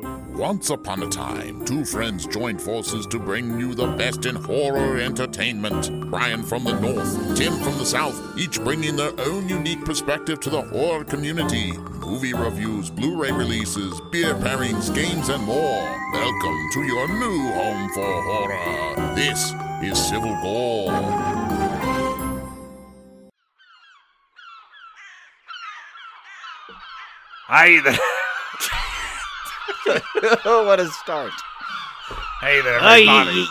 Once upon a time, two friends joined forces to bring you the best in horror entertainment. Brian from the north, Tim from the south, each bringing their own unique perspective to the horror community. Movie reviews, Blu-ray releases, beer pairings, games, and more. Welcome to your new home for horror. This is Civil Gore. Hi there. What a start. Hey there, everybody.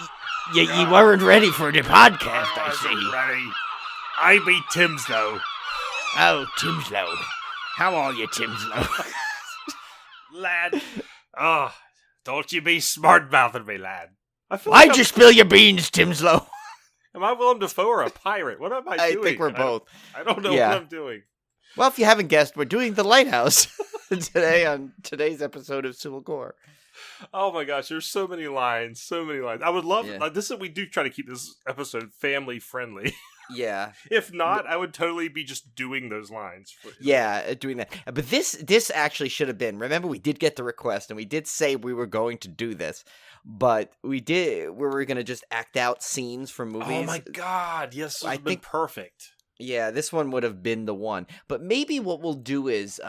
You weren't ready for the podcast, I see. Ready. I be Timslow. Oh, Timslow. How are you, Timslow? Lad. Oh, don't you be smart-mouthing me, lad. Why'd you spill your beans, Timslow? Am I Willem Dafoe or a pirate? What am I doing? I think we're both. I don't know what I'm doing. Well, if you haven't guessed, we're doing The Lighthouse today on today's episode of Civil Gore. Oh my gosh, there's so many lines. I would love we do try to keep this episode family friendly. Yeah. If not, I would totally be just doing those lines. Doing that. But this actually should have been. Remember, we did get the request, and we did say we were going to do this, but we were going to just act out scenes from movies. Oh my god, yes, I think perfect. Yeah, this one would have been the one. But maybe what we'll do is,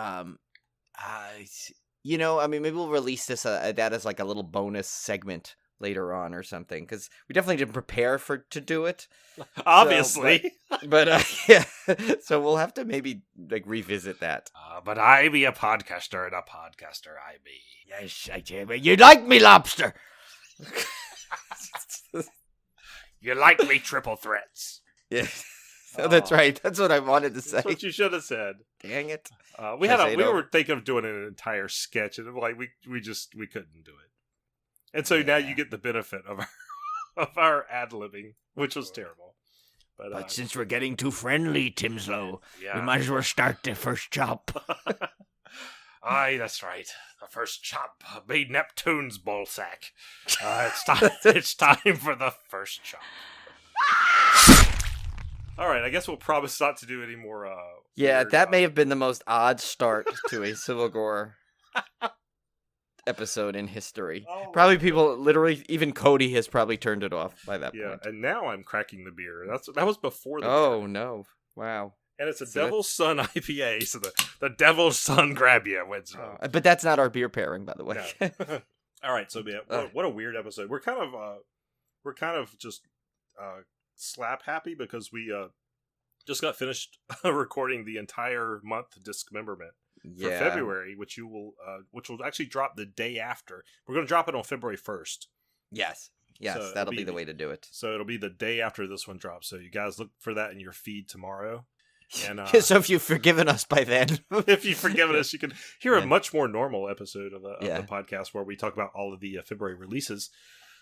maybe we'll release this that as like a little bonus segment later on or something, because we definitely didn't prepare to do it. Obviously. Yeah. So we'll have to maybe like revisit that. But I be a podcaster, and a podcaster I be. Yes, I do. But you like me, lobster. You like me, triple threats. Yeah. That's right. That's what I wanted to say. That's what you should have said. Dang it. We were thinking of doing an entire sketch, and like we couldn't do it. And so now you get the benefit of our ad-libbing, which was terrible. But since we're getting too friendly, Timslow, we might as well start the first chop. Aye, that's right. The first chop be Neptune's ballsack. It's time for the first chop. All right, I guess we'll promise not to do any more. That may have been the most odd start to a Civil Gore episode in history. Oh, probably people, literally, even Cody has probably turned it off by that point. Yeah, and now I'm cracking the beer. That was before the Oh, beer. No. Wow. And it's a Devil's Son IPA, so the Devil's Son grab you wins. But that's not our beer pairing, by the way. No. All right, so what a weird episode. We're kind of just slap happy because we just got finished recording the entire month Dismemberment for February, which will actually drop the day after. We're going to drop it on February 1st. Yes, so that'll be the way to do it. So it'll be the day after this one drops. So you guys look for that in your feed tomorrow. And so if you've forgiven us by then, if you've forgiven us, you can hear a much more normal episode of the podcast where we talk about all of the February releases.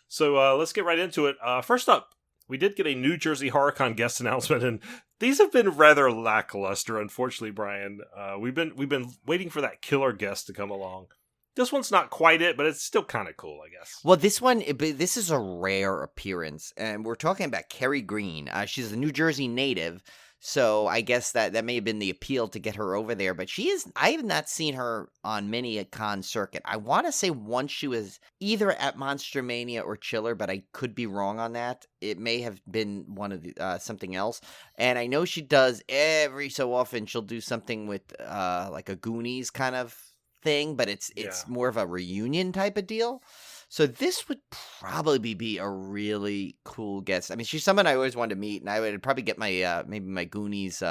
So let's get right into it. First up, we did get a New Jersey HorrorCon guest announcement, and these have been rather lackluster, unfortunately, Brian. We've been waiting for that killer guest to come along. This one's not quite it, but it's still kind of cool, I guess. Well, this is a rare appearance, and we're talking about Carrie Green. She's a New Jersey native, so I guess that may have been the appeal to get her over there. But I have not seen her on many a con circuit. I want to say once she was either at Monster Mania or Chiller, but I could be wrong on that. It may have been one of the something else. And I know she does every so often. She'll do something with like a Goonies kind of thing, but it's more of a reunion type of deal. So this would probably be a really cool guest. I mean, she's someone I always wanted to meet, and I would probably get my maybe my Goonies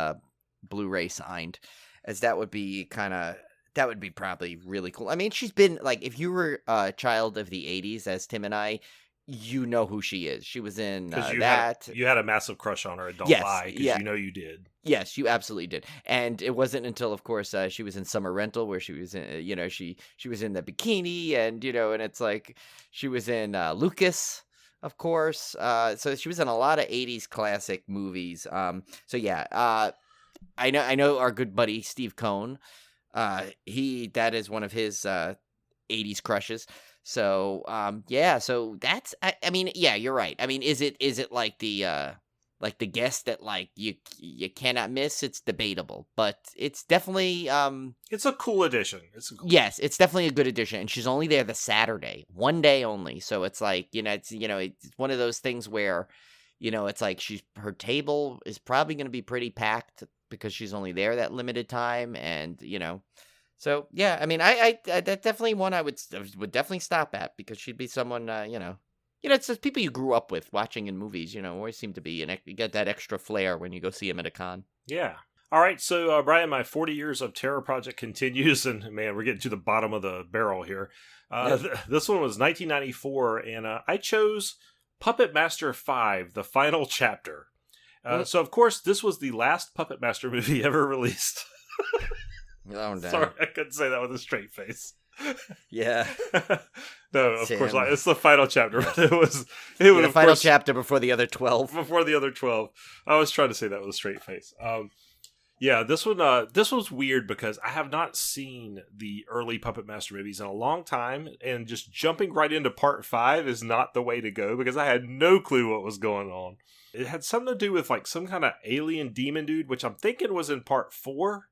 Blu-ray signed, as that would be probably really cool. I mean, she's been like, if you were a child of the 80s, as Tim and I, you know who she is. She was in that. You had a massive crush on her, and don't lie, because you know you did. Yes, you absolutely did. And it wasn't until, of course, she was in Summer Rental, where she was in, she was in the bikini, and, and it's like, she was in Lucas, of course. So she was in a lot of 80s classic movies. I know our good buddy, Steve Cohn. That is one of his 80s crushes. So, so that's, I mean, yeah, you're right. I mean, is it like the like the guest that like you cannot miss. It's debatable, but it's definitely it's a cool addition. Yes, it's definitely a good addition, and she's only there the Saturday, one day only. So it's like it's one of those things where it's like her table is probably going to be pretty packed because she's only there that limited time, and so yeah. I mean, I that's definitely one I would definitely stop at because she'd be someone it's just people you grew up with watching in movies. Always seem to be you get that extra flair when you go see them at a con. Yeah. All right, so Brian, my 40 Years of Terror project continues, and man, we're getting to the bottom of the barrel here. This one was 1994, and I chose Puppet Master 5, The Final Chapter. So, of course, this was the last Puppet Master movie ever released. Oh, sorry, I couldn't say that with a straight face. Yeah. No, of course not. It's the final chapter. Yes. It was the final chapter before the other 12. Before the other 12. I was trying to say that with a straight face. Yeah, this was weird because I have not seen the early Puppet Master movies in a long time, and just jumping right into part 5 is not the way to go because I had no clue what was going on. It had something to do with like some kind of alien demon dude, which I'm thinking was in part 4,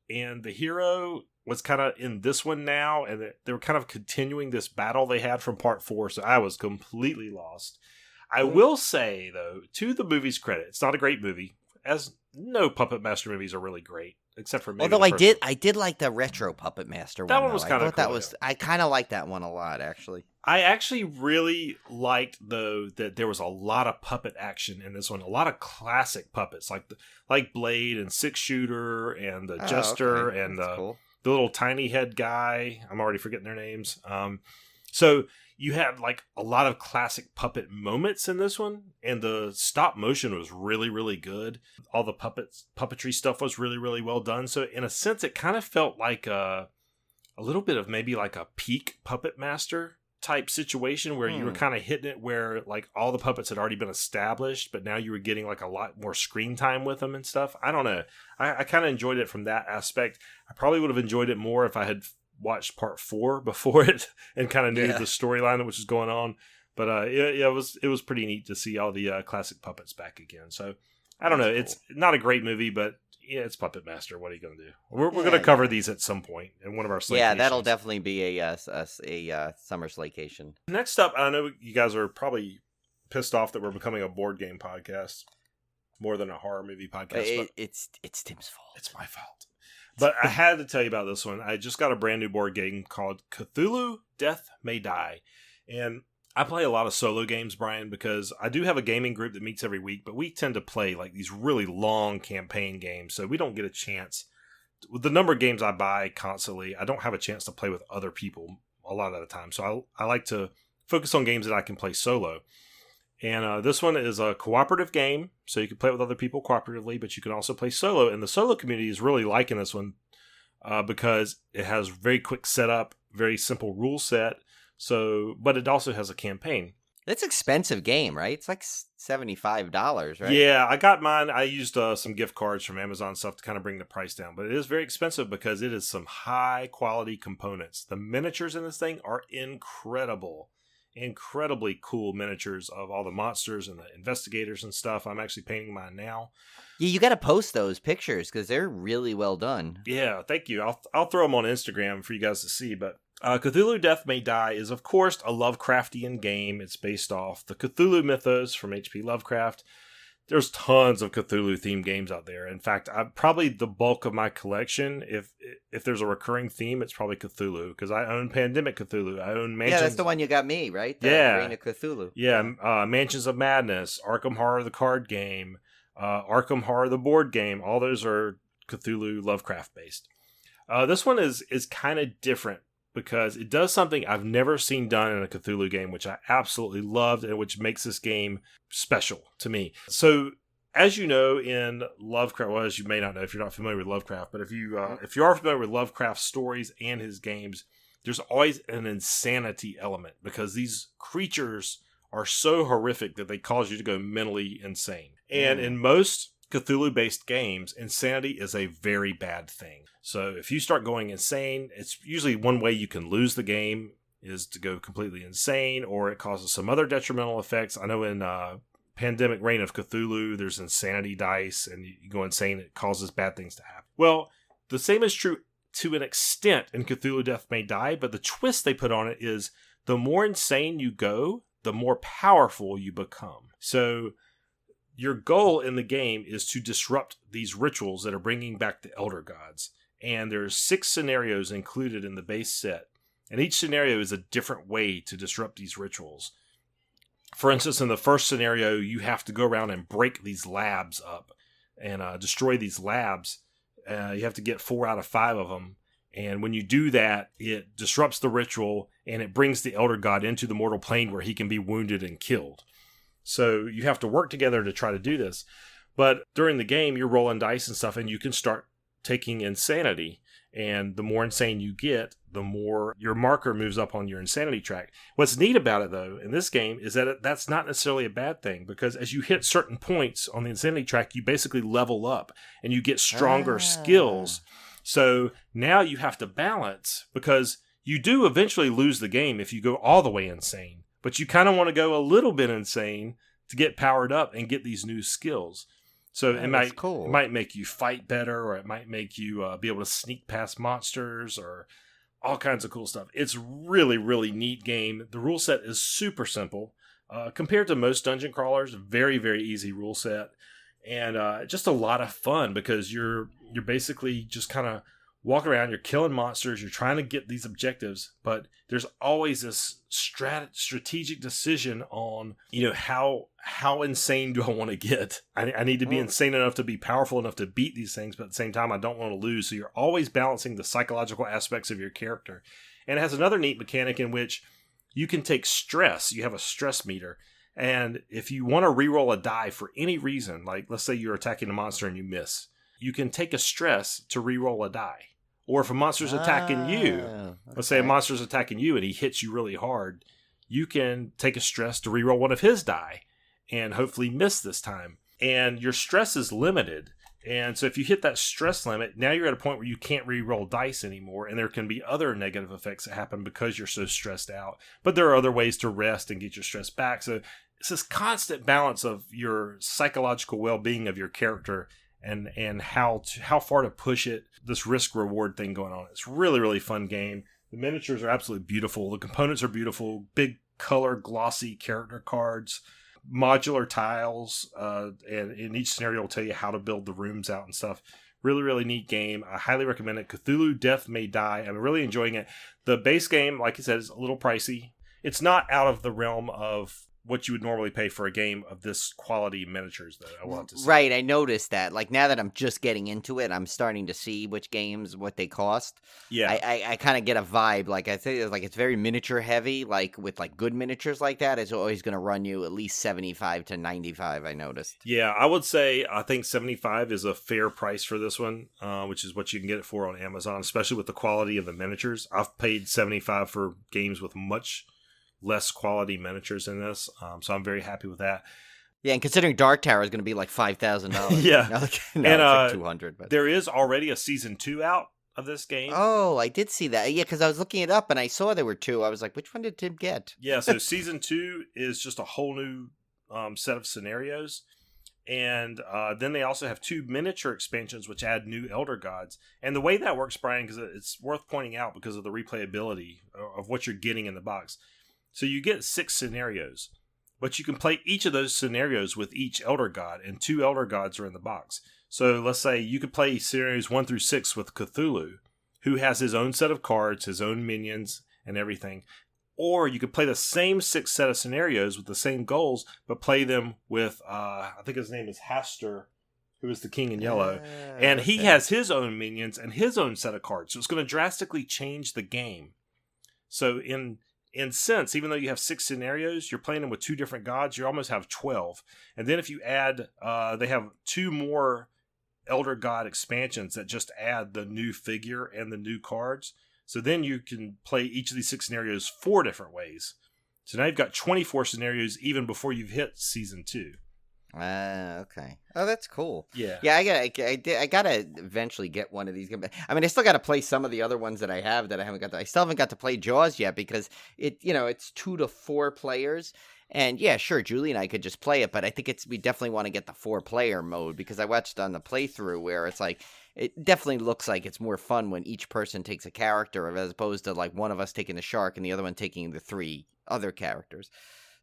and the hero was kind of in this one now, and they were kind of continuing this battle they had from part 4, so I was completely lost. I will say, though, to the movie's credit, it's not a great movie, as no Puppet Master movies are really great, except for maybe although I did like the retro Puppet Master one. That one was kind of cool. I kind of liked that one a lot, actually. I actually really liked, though, that there was a lot of puppet action in this one. A lot of classic puppets, like Blade and Six Shooter and the Jester and the little tiny head guy. I'm already forgetting their names. So you had like a lot of classic puppet moments in this one, and the stop motion was really, really good. All the puppetry stuff was really, really well done. So in a sense, it kind of felt like a little bit of maybe like a peak Puppet Master type situation where you were kind of hitting it where like all the puppets had already been established, but now you were getting like a lot more screen time with them and stuff. I don't know. I kind of enjoyed it from that aspect. I probably would have enjoyed it more if I had watched part 4 before it and kind of knew the storyline which is going on. But it was pretty neat to see all the classic puppets back again. So I don't know. Cool. It's not a great movie, but yeah, it's Puppet Master. What are you going to do? We're going to cover these at some point in one of our Slaycations. Yeah, that'll definitely be a summer Slaycation. Next up, I know you guys are probably pissed off that we're becoming a board game podcast more than a horror movie podcast. But it's Tim's fault. It's my fault. But I had to tell you about this one. I just got a brand new board game called CTHULHU Death May Die. And I play a lot of solo games, Brian, because I do have a gaming group that meets every week, but we tend to play like these really long campaign games, so we don't get a chance. With the number of games I buy constantly, I don't have a chance to play with other people a lot of the time. So I like to focus on games that I can play solo. And this one is a cooperative game, so you can play with other people cooperatively, but you can also play solo. And the solo community is really liking this one because it has very quick setup, very simple rule set. So, but it also has a campaign. It's an expensive game, right? It's like $75, right? Yeah, I got mine. I used some gift cards from Amazon stuff to kind of bring the price down. But it is very expensive because it is some high quality components. The miniatures in this thing are incredible. Incredibly cool miniatures of all the monsters and the investigators and stuff. I'm actually painting mine now. Yeah, you got to post those pictures because they're really well done. Yeah, thank you. I'll throw them on Instagram for you guys to see. But CTHULHU Death May Die is, of course, a Lovecraftian game. It's based off the Cthulhu mythos from H.P. Lovecraft. There's tons of Cthulhu-themed games out there. In fact, probably the bulk of my collection, if there's a recurring theme, it's probably Cthulhu, because I own Pandemic Cthulhu. I own Mansions. Yeah, that's the one you got me, right? Reign of Cthulhu. Yeah, Mansions of Madness, Arkham Horror the card game, Arkham Horror the board game. All those are Cthulhu Lovecraft-based. This one is kind of different, because it does something I've never seen done in a Cthulhu game, which I absolutely loved and which makes this game special to me. So, as you know, in Lovecraft, well, as you may not know if you're not familiar with Lovecraft, but if you are familiar with Lovecraft's stories and his games, there's always an insanity element, because these creatures are so horrific that they cause you to go mentally insane. And in most Cthulhu-based games, insanity is a very bad thing. So if you start going insane, it's usually one way you can lose the game is to go completely insane, or it causes some other detrimental effects. I know in Pandemic Reign of Cthulhu, there's insanity dice, and you go insane, it causes bad things to happen. Well, the same is true to an extent in Cthulhu Death May Die, but the twist they put on it is the more insane you go, the more powerful you become. So your goal in the game is to disrupt these rituals that are bringing back the Elder Gods. And there's 6 scenarios included in the base set. And each scenario is a different way to disrupt these rituals. For instance, in the first scenario, you have to go around and break these labs up and destroy these labs. You have to get 4 out of 5 of them. And when you do that, it disrupts the ritual and it brings the Elder God into the mortal plane where he can be wounded and killed. So you have to work together to try to do this. But during the game, you're rolling dice and stuff, and you can start taking insanity. And the more insane you get, the more your marker moves up on your insanity track. What's neat about it, though, in this game is that that's not necessarily a bad thing, because as you hit certain points on the insanity track, you basically level up and you get stronger skills. So now you have to balance, because you do eventually lose the game if you go all the way insane. But you kind of want to go a little bit insane to get powered up and get these new skills. So it might make you fight better, or it might make you be able to sneak past monsters, or all kinds of cool stuff. It's really, really neat game. The rule set is super simple. Compared to most dungeon crawlers, very, very easy rule set. And just a lot of fun, because you're basically just kind of walking around, you're killing monsters, you're trying to get these objectives, but there's always this strategic decision on, how insane do I want to get? I need to be insane enough to be powerful enough to beat these things, but at the same time, I don't want to lose. So you're always balancing the psychological aspects of your character. And it has another neat mechanic in which you can take stress. You have a stress meter. And if you want to reroll a die for any reason, like let's say you're attacking a monster and you miss, you can take a stress to reroll a die. Or if a monster's attacking you, let's say a monster's attacking you and he hits you really hard, you can take a stress to reroll one of his die and hopefully miss this time. And your stress is limited. And so if you hit that stress limit, now you're at a point where you can't reroll dice anymore, and there can be other negative effects that happen because you're so stressed out. But there are other ways to rest and get your stress back. So it's this constant balance of your psychological well-being of your character and how far to push it, this risk-reward thing going on. It's really, really fun game. The miniatures are absolutely beautiful. The components are beautiful. Big color, glossy character cards, modular tiles, and in each scenario will tell you how to build the rooms out and stuff. Really, really neat game. I highly recommend it. Cthulhu Death May Die. I'm really enjoying it. The base game, like I said, is a little pricey. It's not out of the realm of what you would normally pay for a game of this quality miniatures, though, I want to say. Right, I noticed that. Like, now that I'm just getting into it, I'm starting to see which games, what they cost. Yeah. I kind of get a vibe. Like, I think like it's very miniature heavy. Like, with like good miniatures like that, it's always going to run you at least $75 to $95, I noticed. Yeah, I would say I think $75 is a fair price for this one, which is what you can get it for on Amazon, especially with the quality of the miniatures. I've paid $75 for games with much less quality miniatures in this, so I'm very happy with that. Yeah, and considering Dark Tower is going to be like $5,000. Yeah, no, it's like $200. But there is already a season 2 out of this game. Oh, I did see that. Yeah, because I was looking it up and I saw there were 2. I was like, which one did Tim get? Yeah, so season 2 is just a whole new set of scenarios. And then they also have 2 miniature expansions which add new Elder Gods. And the way that works, Brian, because it's worth pointing out because of the replayability of what you're getting in the box. So you get 6 scenarios, but you can play each of those scenarios with each Elder God, and 2 Elder Gods are in the box. So let's say you could play scenarios 1 through 6 with Cthulhu, who has his own set of cards, his own minions, and everything. Or you could play the same 6 set of scenarios with the same goals, but play them with, I think his name is Haster, who is the king in yellow. And he has his own minions and his own set of cards. So it's going to drastically change the game. So in sense, even though you have 6 scenarios, you're playing them with 2 different gods, you almost have 12. And then if you add, they have 2 more Elder God expansions that just add the new figure and the new cards. So then you can play each of these 6 scenarios 4 different ways. So now you've got 24 scenarios even before you've hit season 2. Okay. Oh, that's cool. Yeah. Yeah, I gotta eventually get one of these. I mean, I still gotta play some of the other ones that I have that I haven't got. I still haven't got to play Jaws yet because it's 2 to 4 players, And yeah, sure, Julie and I could just play it, but I think we definitely want to get the 4-player mode, because I watched on the playthrough where it's like, it definitely looks like it's more fun when each person takes a character as opposed to like one of us taking the shark and the other one taking the 3 other characters.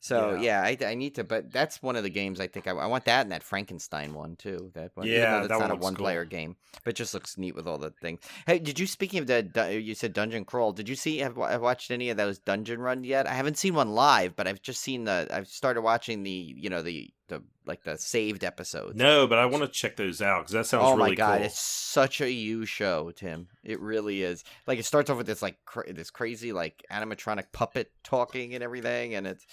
So yeah, I need to, but that's one of the games I think I want that and that Frankenstein one too. That one, even though that's not a 1-player game, but it just looks neat with all the things. Hey, speaking of you said Dungeon Crawl, did you have watched any of those dungeon runs yet? I haven't seen one live, but I've just seen I've started watching the saved episodes. No, but I want to check those out because that sounds really cool. Oh my God, it's such a you show, Tim. It really is. Like, it starts off with this like this crazy like animatronic puppet talking and everything, and it's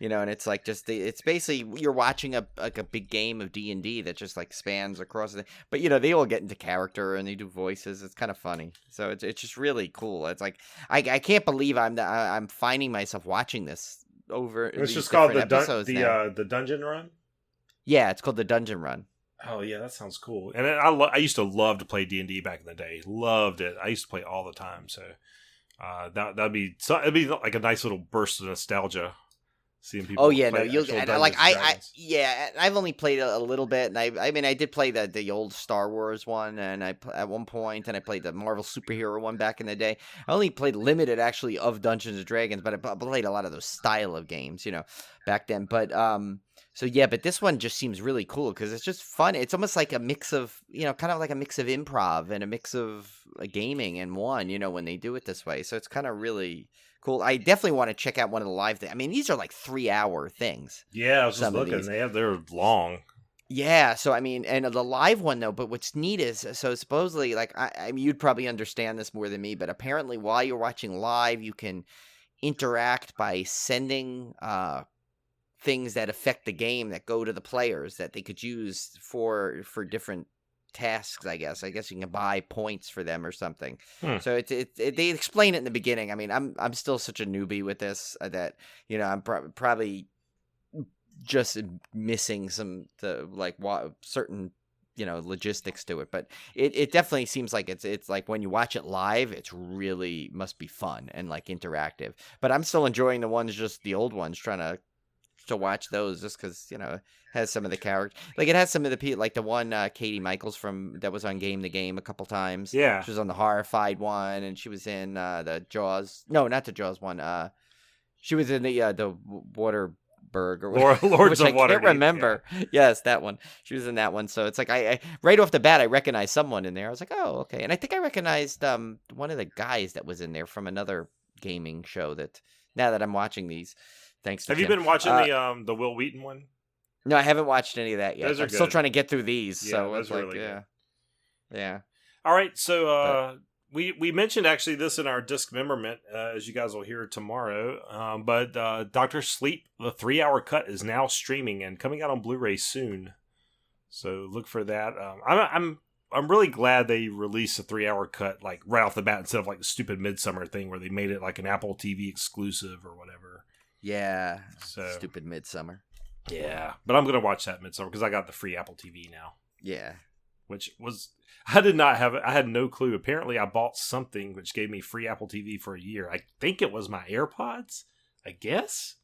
and it's like just it's basically you're watching a big game of D&D that just like spans across the. But they all get into character and they do voices. It's kind of funny. So it's just really cool. It's like I can't believe I'm finding myself watching this over. It's just called the Dungeon Run. Yeah, it's called the Dungeon Run. Oh yeah, that sounds cool. And I used to love to play D&D back in the day. Loved it. I used to play all the time. So it'd be like a nice little burst of nostalgia. Seeing people. Oh yeah, no, I've only played a little bit, and I mean I did play the old Star Wars one, and at one point, and I played the Marvel superhero one back in the day. I only played limited actually of Dungeons and Dragons, but I played a lot of those style of games, back then. But so yeah, but this one just seems really cool because it's just fun. It's almost like a mix of kind of like a mix of improv and a mix of gaming in one. When they do it this way, so it's kind of really cool. I definitely want to check out one of the live things. I mean, these are like 3-hour things. Yeah, I was just looking. They're long. Yeah, so I mean, and the live one though. But what's neat is, so supposedly, like I mean, you'd probably understand this more than me, but apparently, while you're watching live, you can interact by sending things that affect the game that go to the players that they could use for different tasks. I guess you can buy points for them or something. So they explain it in the beginning. I mean, I'm still such a newbie with this that I'm probably just missing some certain logistics to it, but it definitely seems like it's like when you watch it live, it's really must be fun and like interactive. But I'm still enjoying the old ones, trying to watch those just because it has some of the characters, like it has some of the people, like the one Katie Michaels that was on Game the Game a couple times. Yeah, she was on the Horrified one, and she was in the Jaws. No, not the Jaws one. She was in the Waterberg or Lords of Waterdeep. I can't remember. Yeah. Yes, that one. She was in that one. So it's like I right off the bat I recognized someone in there. I was like, oh, okay. And I think I recognized one of the guys that was in there from another gaming show. That now that I'm watching these. Thanks to Have Tim. You been watching the Will Wheaton one? No, I haven't watched any of that yet. I'm still trying to get through these. Yeah, so it's like, really good. Yeah. All right, so we mentioned actually this in our dismemberment, as you guys will hear tomorrow. But Dr. Sleep, the 3-hour cut, is now streaming and coming out on Blu-ray soon. So look for that. I'm really glad they released a 3-hour cut like right off the bat instead of like the stupid Midsummer thing where they made it like an Apple TV exclusive or whatever. Yeah, so stupid Midsummer. Yeah, but I'm gonna watch that Midsummer because I got the free Apple TV now. Yeah, which was I did not have it. I had no clue. Apparently, I bought something which gave me free Apple TV for a year. I think it was my AirPods. I guess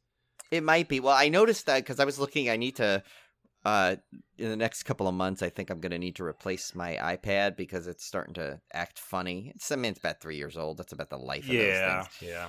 it might be. Well, I noticed that because I was looking. I need to. In the next couple of months, I think I'm going to need to replace my iPad because it's starting to act funny. It's about 3 years old. That's about the life of those things. Yeah.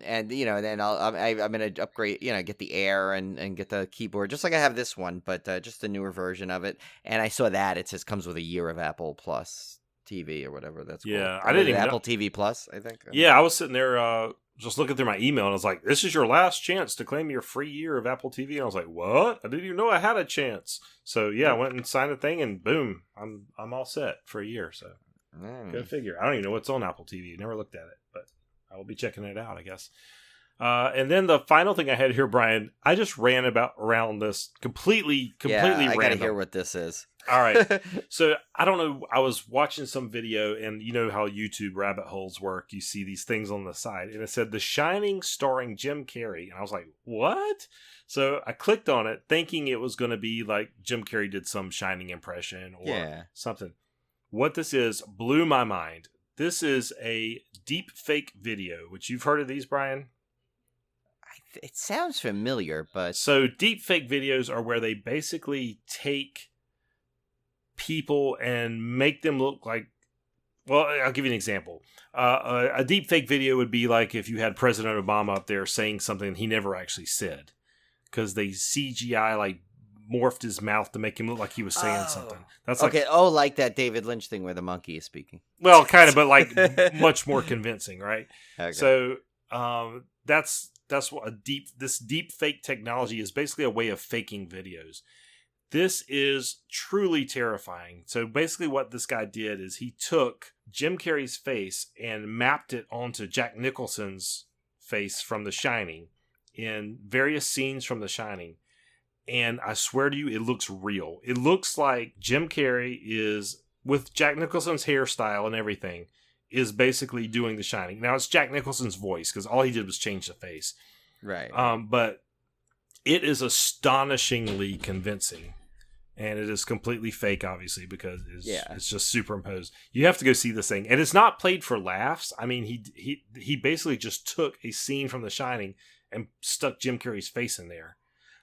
And then I'm going to upgrade. Get the Air and get the keyboard just like I have this one, but just a newer version of it. And I saw that it says comes with a year of Apple Plus TV or whatever. That's cool. Yeah. I didn't even Apple TV Plus. I think. Yeah, I was sitting there. Just looking through my email, and I was like, "This is your last chance to claim your free year of Apple TV." And I was like, "What? I didn't even know I had a chance." So yeah, I went and signed the thing, and boom, I'm all set for a year. So go figure. I don't even know what's on Apple TV. Never looked at it, but I will be checking it out, I guess. And then the final thing I had here, Brian, I just ran around this completely random. I gotta hear what this is. All right. So I don't know. I was watching some video, and you know how YouTube rabbit holes work. You see these things on the side, and it said The Shining starring Jim Carrey. And I was like, what? So I clicked on it thinking it was going to be like Jim Carrey did some Shining impression or something. What this is blew my mind. This is a deep fake video, which you've heard of these, Brian? It sounds familiar, but... So deepfake videos are where they basically take people and make them look like... Well, I'll give you an example. A deepfake video would be like if you had President Obama up there saying something he never actually said. Because they CGI, like, morphed his mouth to make him look like he was saying something. That's okay. Like that David Lynch thing where the monkey is speaking. Well, kind of, but like much more convincing, right? Okay. So that's what this deep fake technology is basically a way of faking videos. This is truly terrifying. So basically what this guy did is he took Jim Carrey's face and mapped it onto Jack Nicholson's face from The Shining in various scenes from The Shining. And I swear to you, it looks real. It looks like Jim Carrey is, with Jack Nicholson's hairstyle and everything, is basically doing The Shining. Now, it's Jack Nicholson's voice, because all he did was change the face. Right. But it is astonishingly convincing. And it is completely fake, obviously, because it's just superimposed. You have to go see this thing. And it's not played for laughs. I mean, he basically just took a scene from The Shining and stuck Jim Carrey's face in there.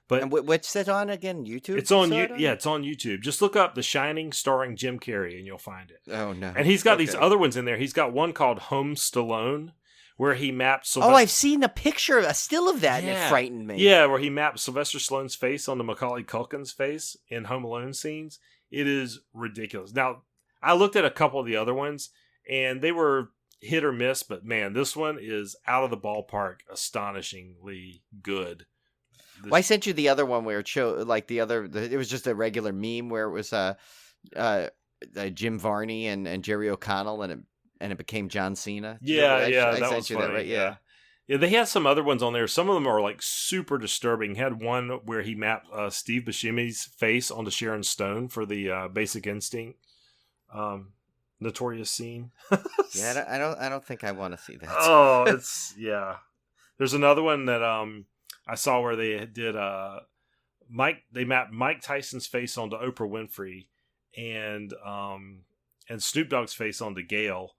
But and what's that on again? YouTube? It's on it's on YouTube. Just look up The Shining starring Jim Carrey and you'll find it. Oh no. And he's got these other ones in there. He's got one called Home Stallone where he mapped Sylvester... Oh, I've seen a picture, a still of that, and it frightened me. Yeah, where he mapped Sylvester Stallone's face onto Macaulay Culkin's face in Home Alone scenes. It is ridiculous. Now, I looked at a couple of the other ones and they were hit or miss, but man, this one is out of the ballpark, astonishingly good. Well, I sent you the other one where it showed, like it was just a regular meme where it was Jim Varney and Jerry O'Connell, and it became John Cena. Yeah, I that sent was you funny. that, right? Yeah. Yeah, they had some other ones on there. Some of them are like super disturbing. Had one where he mapped Steve Buscemi's face onto Sharon Stone for the Basic Instinct notorious scene. Yeah, I don't think I want to see that. Oh, it's There's another one that I saw where they did they mapped Mike Tyson's face onto Oprah Winfrey and Snoop Dogg's face onto Gail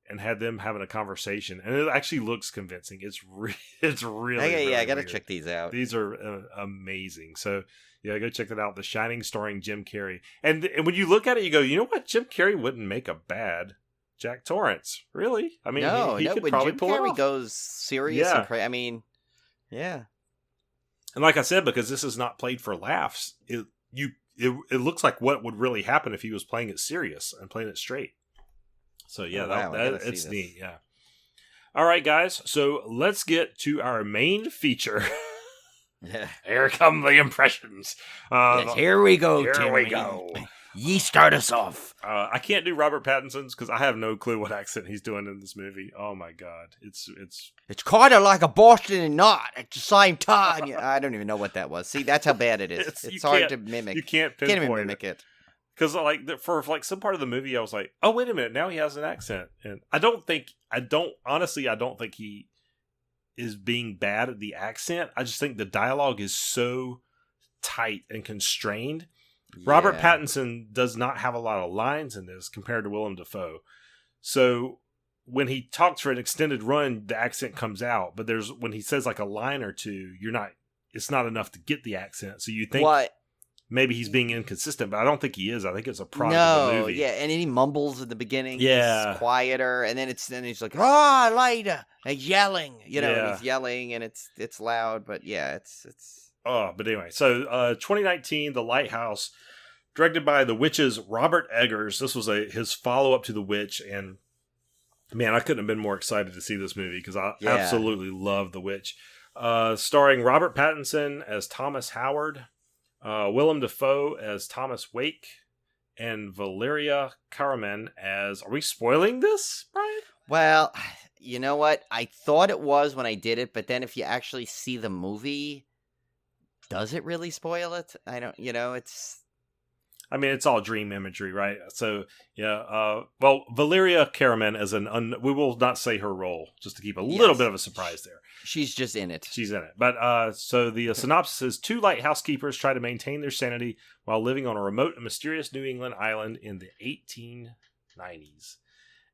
and had them having a conversation, and it actually looks convincing. It's really really I gotta weird. check these out. These are amazing. So yeah, go check that out. The Shining starring Jim Carrey, and when you look at it, you go, you know what? Jim Carrey wouldn't make a bad Jack Torrance, really. I mean, he could when probably Jim pull Carrey it off. goes serious and crazy. I mean, yeah. And like I said, because this is not played for laughs, it looks like what would really happen if he was playing it serious and playing it straight. So yeah, it's neat. Yeah. All right, guys. So let's get to our main feature. Yeah. Here come the impressions. Yes, here we go. Here we go. Ye start us off. I can't do Robert Pattinson's because I have no clue what accent he's doing in this movie. Oh my god, it's kind of like a Boston and not at the same time. I don't even know what that was. See, that's how bad it is. It's hard to mimik. You can't even mimic it. Because for some part of the movie, I was like, oh wait a minute, now he has an accent, and I don't think he is being bad at the accent. I just think the dialogue is so tight and constrained. Yeah. Robert Pattinson does not have a lot of lines in this compared to Willem Dafoe. So when he talks for an extended run, the accent comes out. But when he says like a line or two, it's not enough to get the accent. So you think maybe he's being inconsistent, but I don't think he is. I think it's a product of the movie. Yeah, and then he mumbles at the beginning. Yeah. He's quieter, and then he's like, later, like yelling, and he's yelling, and it's loud, but yeah, it's... Oh, but anyway, so 2019, The Lighthouse, directed by The Witch's Robert Eggers. This was his follow-up to The Witch, and man, I couldn't have been more excited to see this movie because I absolutely love The Witch. Starring Robert Pattinson as Thomas Howard, Willem Dafoe as Thomas Wake, and Valeria Karaman as... Are we spoiling this, Brian? Well, you know what? I thought it was when I did it, but then if you actually see the movie... Does it really spoil it? I don't, it's... I mean, it's all dream imagery, right? So, yeah. Well, Valeria Karaman as we will not say her role, just to keep a little bit of a surprise there. She's just in it. She's in it. But, so the synopsis is, 2 lighthouse keepers try to maintain their sanity while living on a remote and mysterious New England island in the 1890s.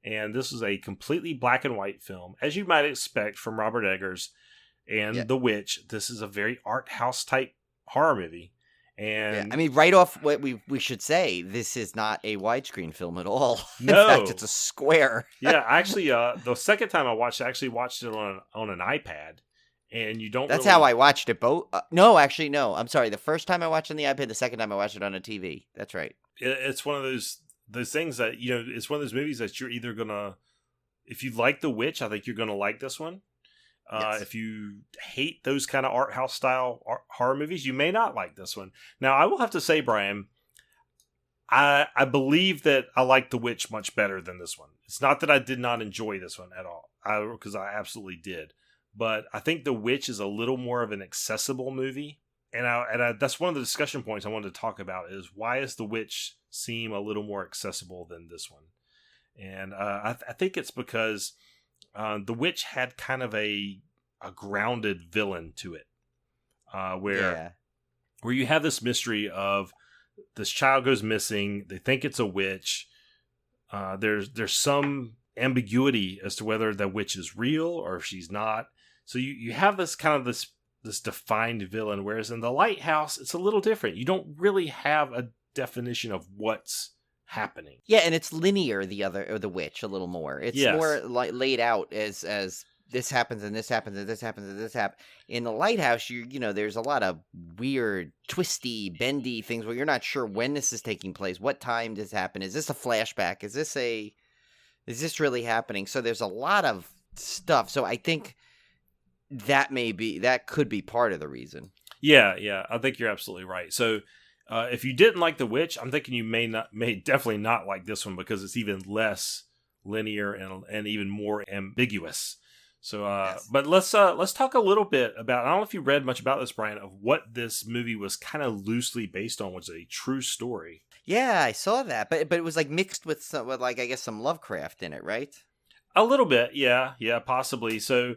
And this is a completely black and white film, as you might expect from Robert Eggers. and The Witch. This is a very art house type horror movie. And I mean, right off, what we should say, this is not a widescreen film at all. No. In fact, it's a square. Yeah, actually, the second time I actually watched it on an iPad, and you don't. That's really... how I watched it. No. I'm sorry. The first time I watched it on the iPad, the second time I watched it on a TV. That's right. It's one of those things that it's one of those movies that you're either gonna, if you like The Witch, I think you're gonna like this one. Yes. If you hate those kind of art house style horror movies, you may not like this one. Now, I will have to say, Brian, I believe that I like The Witch much better than this one. It's not that I did not enjoy this one at all, because I absolutely did. But I think The Witch is a little more of an accessible movie. And that's one of the discussion points I wanted to talk about is why does The Witch seem a little more accessible than this one? And I think it's because The Witch had kind of a grounded villain to it, where you have this mystery of this child goes missing. They think it's a witch. There's some ambiguity as to whether the witch is real or if she's not. So you have this kind of this defined villain, whereas in The Lighthouse, it's a little different. You don't really have a definition of what's happening. Yeah, and it's linear. The Witch a little more. It's more laid out as this happens and this happens and this happens and this happens. In The Lighthouse, there's a lot of weird, twisty, bendy things where you're not sure when this is taking place, what time this happened. Is this a flashback? Is this really happening? So there's a lot of stuff. So I think that could be part of the reason. Yeah, I think you're absolutely right. So if you didn't like The Witch, I'm thinking you may definitely not like this one because it's even less linear and even more ambiguous. So, yes. But let's talk a little bit about, I don't know if you read much about this, Brian, of what this movie was kind of loosely based on, was a true story. Yeah, I saw that, but it was like mixed with I guess some Lovecraft in it, right? A little bit, yeah, possibly. So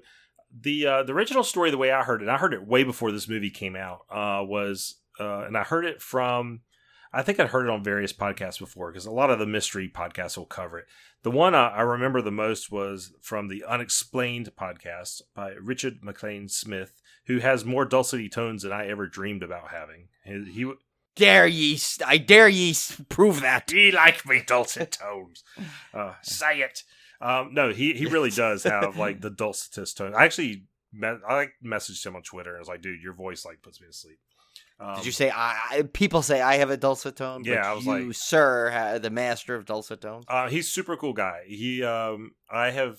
the original story, the way I heard it way before this movie came out, was, and I heard it from, I think I'd heard it on various podcasts before, because a lot of the mystery podcasts will cover it. The one I remember the most was from the Unexplained podcast by Richard McLean Smith, who has more dulcety tones than I ever dreamed about having. I dare ye prove that. He like me dulcet tones. Say it. No, he really does have like the dulcetest tone. I actually messaged him on Twitter and was like, dude, your voice like puts me to sleep. Did you say people say I have a dulcet tone? Yeah, but I was you, sir, the master of dulcet tones. He's a super cool guy. I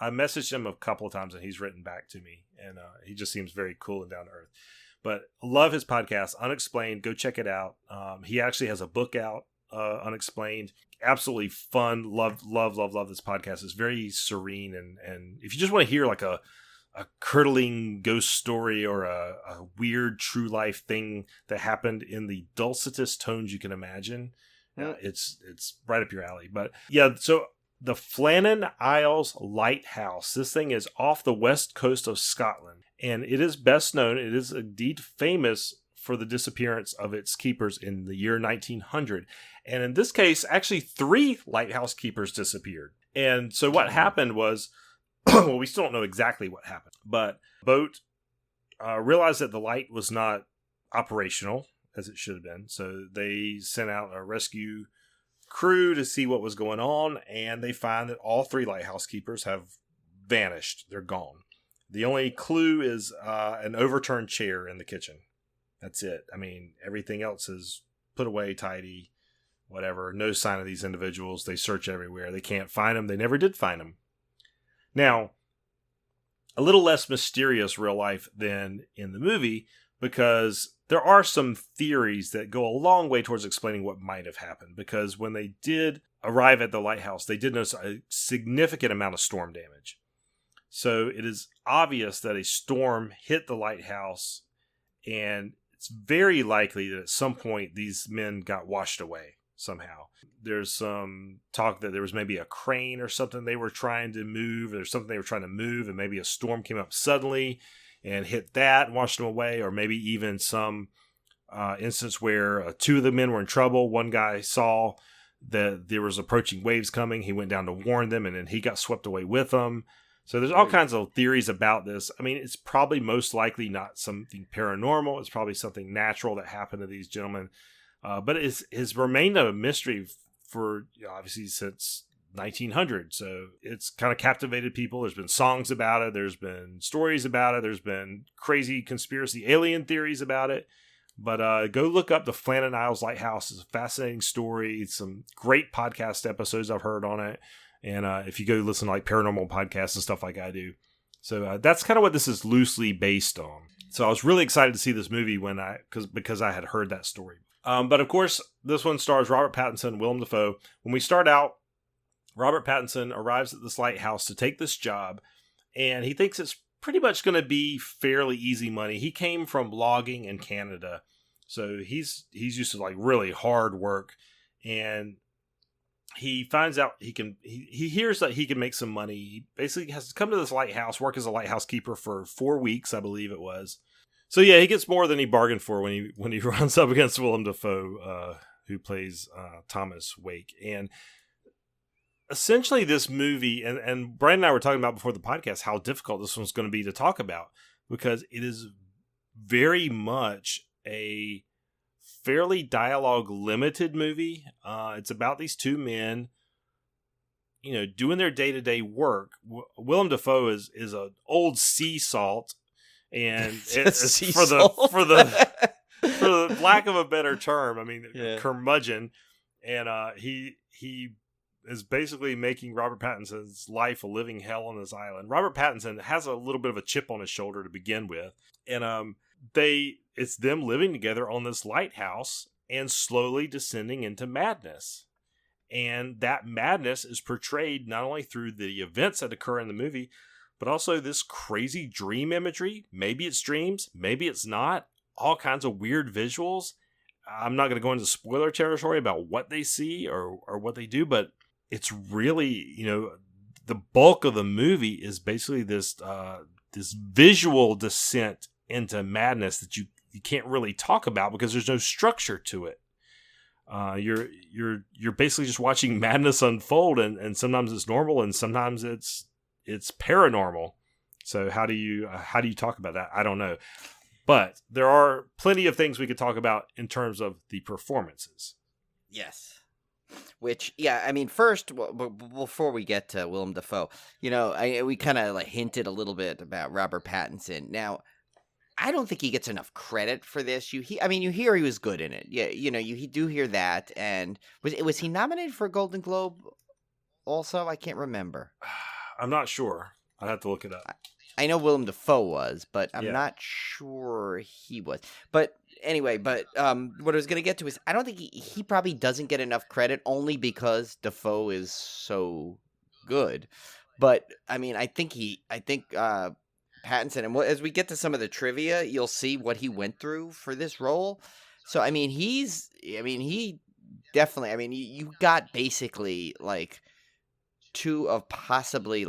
messaged him a couple of times and he's written back to me, and he just seems very cool and down to earth. But love his podcast, Unexplained. Go check it out. He actually has a book out, Unexplained. Absolutely fun. Love this podcast. It's very serene, and if you just want to hear like a curdling ghost story or a weird true life thing that happened in the dulcetest tones you can imagine, it's right up your alley. But yeah, so the Flannan Isles Lighthouse, this thing is off the west coast of Scotland, and it is best known, it is indeed famous for the disappearance of its keepers in the year 1900. And in this case, actually 3 lighthouse keepers disappeared. And so what happened was, well, we still don't know exactly what happened, but the boat realized that the light was not operational as it should have been. So they sent out a rescue crew to see what was going on, and they find that all 3 lighthouse keepers have vanished. They're gone. The only clue is an overturned chair in the kitchen. That's it. I mean, everything else is put away, tidy, whatever. No sign of these individuals. They search everywhere. They can't find them. They never did find them. Now, a little less mysterious real life than in the movie, because there are some theories that go a long way towards explaining what might have happened. Because when they did arrive at the lighthouse, they did notice a significant amount of storm damage. So it is obvious that a storm hit the lighthouse, and it's very likely that at some point these men got washed away somehow. There's some talk that there was maybe a crane or something they were trying to move. There's something they were trying to move, and maybe a storm came up suddenly and hit that and washed them away. Or maybe even some instance where 2 of the men were in trouble. One guy saw that there was approaching waves coming. He went down to warn them, and then he got swept away with them. So there's all kinds of theories about this. I mean, it's probably most likely not something paranormal. It's probably something natural that happened to these gentlemen. But it's remained a mystery for obviously since 1900. So it's kind of captivated people. There's been songs about it. There's been stories about it. There's been crazy conspiracy alien theories about it. But go look up the Flannan Isles Lighthouse. It's a fascinating story. Some great podcast episodes I've heard on it. And if you go listen to like paranormal podcasts and stuff like I do. So that's kind of what this is loosely based on. So I was really excited to see this movie because I had heard that story. But of course, this one stars Robert Pattinson, Willem Dafoe. When we start out, Robert Pattinson arrives at this lighthouse to take this job, and he thinks it's pretty much going to be fairly easy money. He came from logging in Canada, so he's used to like really hard work, and he finds out he hears that he can make some money. He basically has to come to this lighthouse, work as a lighthouse keeper for 4 weeks, I believe it was. So yeah, he gets more than he bargained for when he runs up against Willem Dafoe, who plays Thomas Wake. And essentially this movie, and Brian and I were talking about before the podcast how difficult this one's going to be to talk about, because it is very much a fairly dialogue limited movie. It's about these two men, doing their day-to-day work. Willem Dafoe is an old sea salt, and it's for the lack of a better term, I mean, curmudgeon, and he is basically making Robert Pattinson's life a living hell on this island. Robert Pattinson has a little bit of a chip on his shoulder to begin with, and it's them living together on this lighthouse and slowly descending into madness. And that madness is portrayed not only through the events that occur in the movie, but also this crazy dream imagery. Maybe it's dreams, maybe it's not. All kinds of weird visuals. I'm not going to go into spoiler territory about what they see or what they do, but it's really, the bulk of the movie is basically this visual descent into madness that you can't really talk about because there's no structure to it. You're basically just watching madness unfold, and sometimes it's normal and sometimes it's paranormal. So how do you talk about that? I don't know. But there are plenty of things we could talk about in terms of the performances. Yes. Which, yeah, I mean, first, before we get to Willem Dafoe, we kind of like hinted a little bit about Robert Pattinson. Now, I don't think he gets enough credit for this. You hear he was good in it. Yeah, you do hear that. And was he nominated for a Golden Globe also? I can't remember. I'm not sure. I'd have to look it up. I know Willem Dafoe was, but I'm not sure he was. But anyway, what I was going to get to is I don't think he probably doesn't get enough credit only because Dafoe is so good. But I mean, I think Pattinson, and as we get to some of the trivia, you'll see what he went through for this role. So I mean, he definitely. You got basically like two of possibly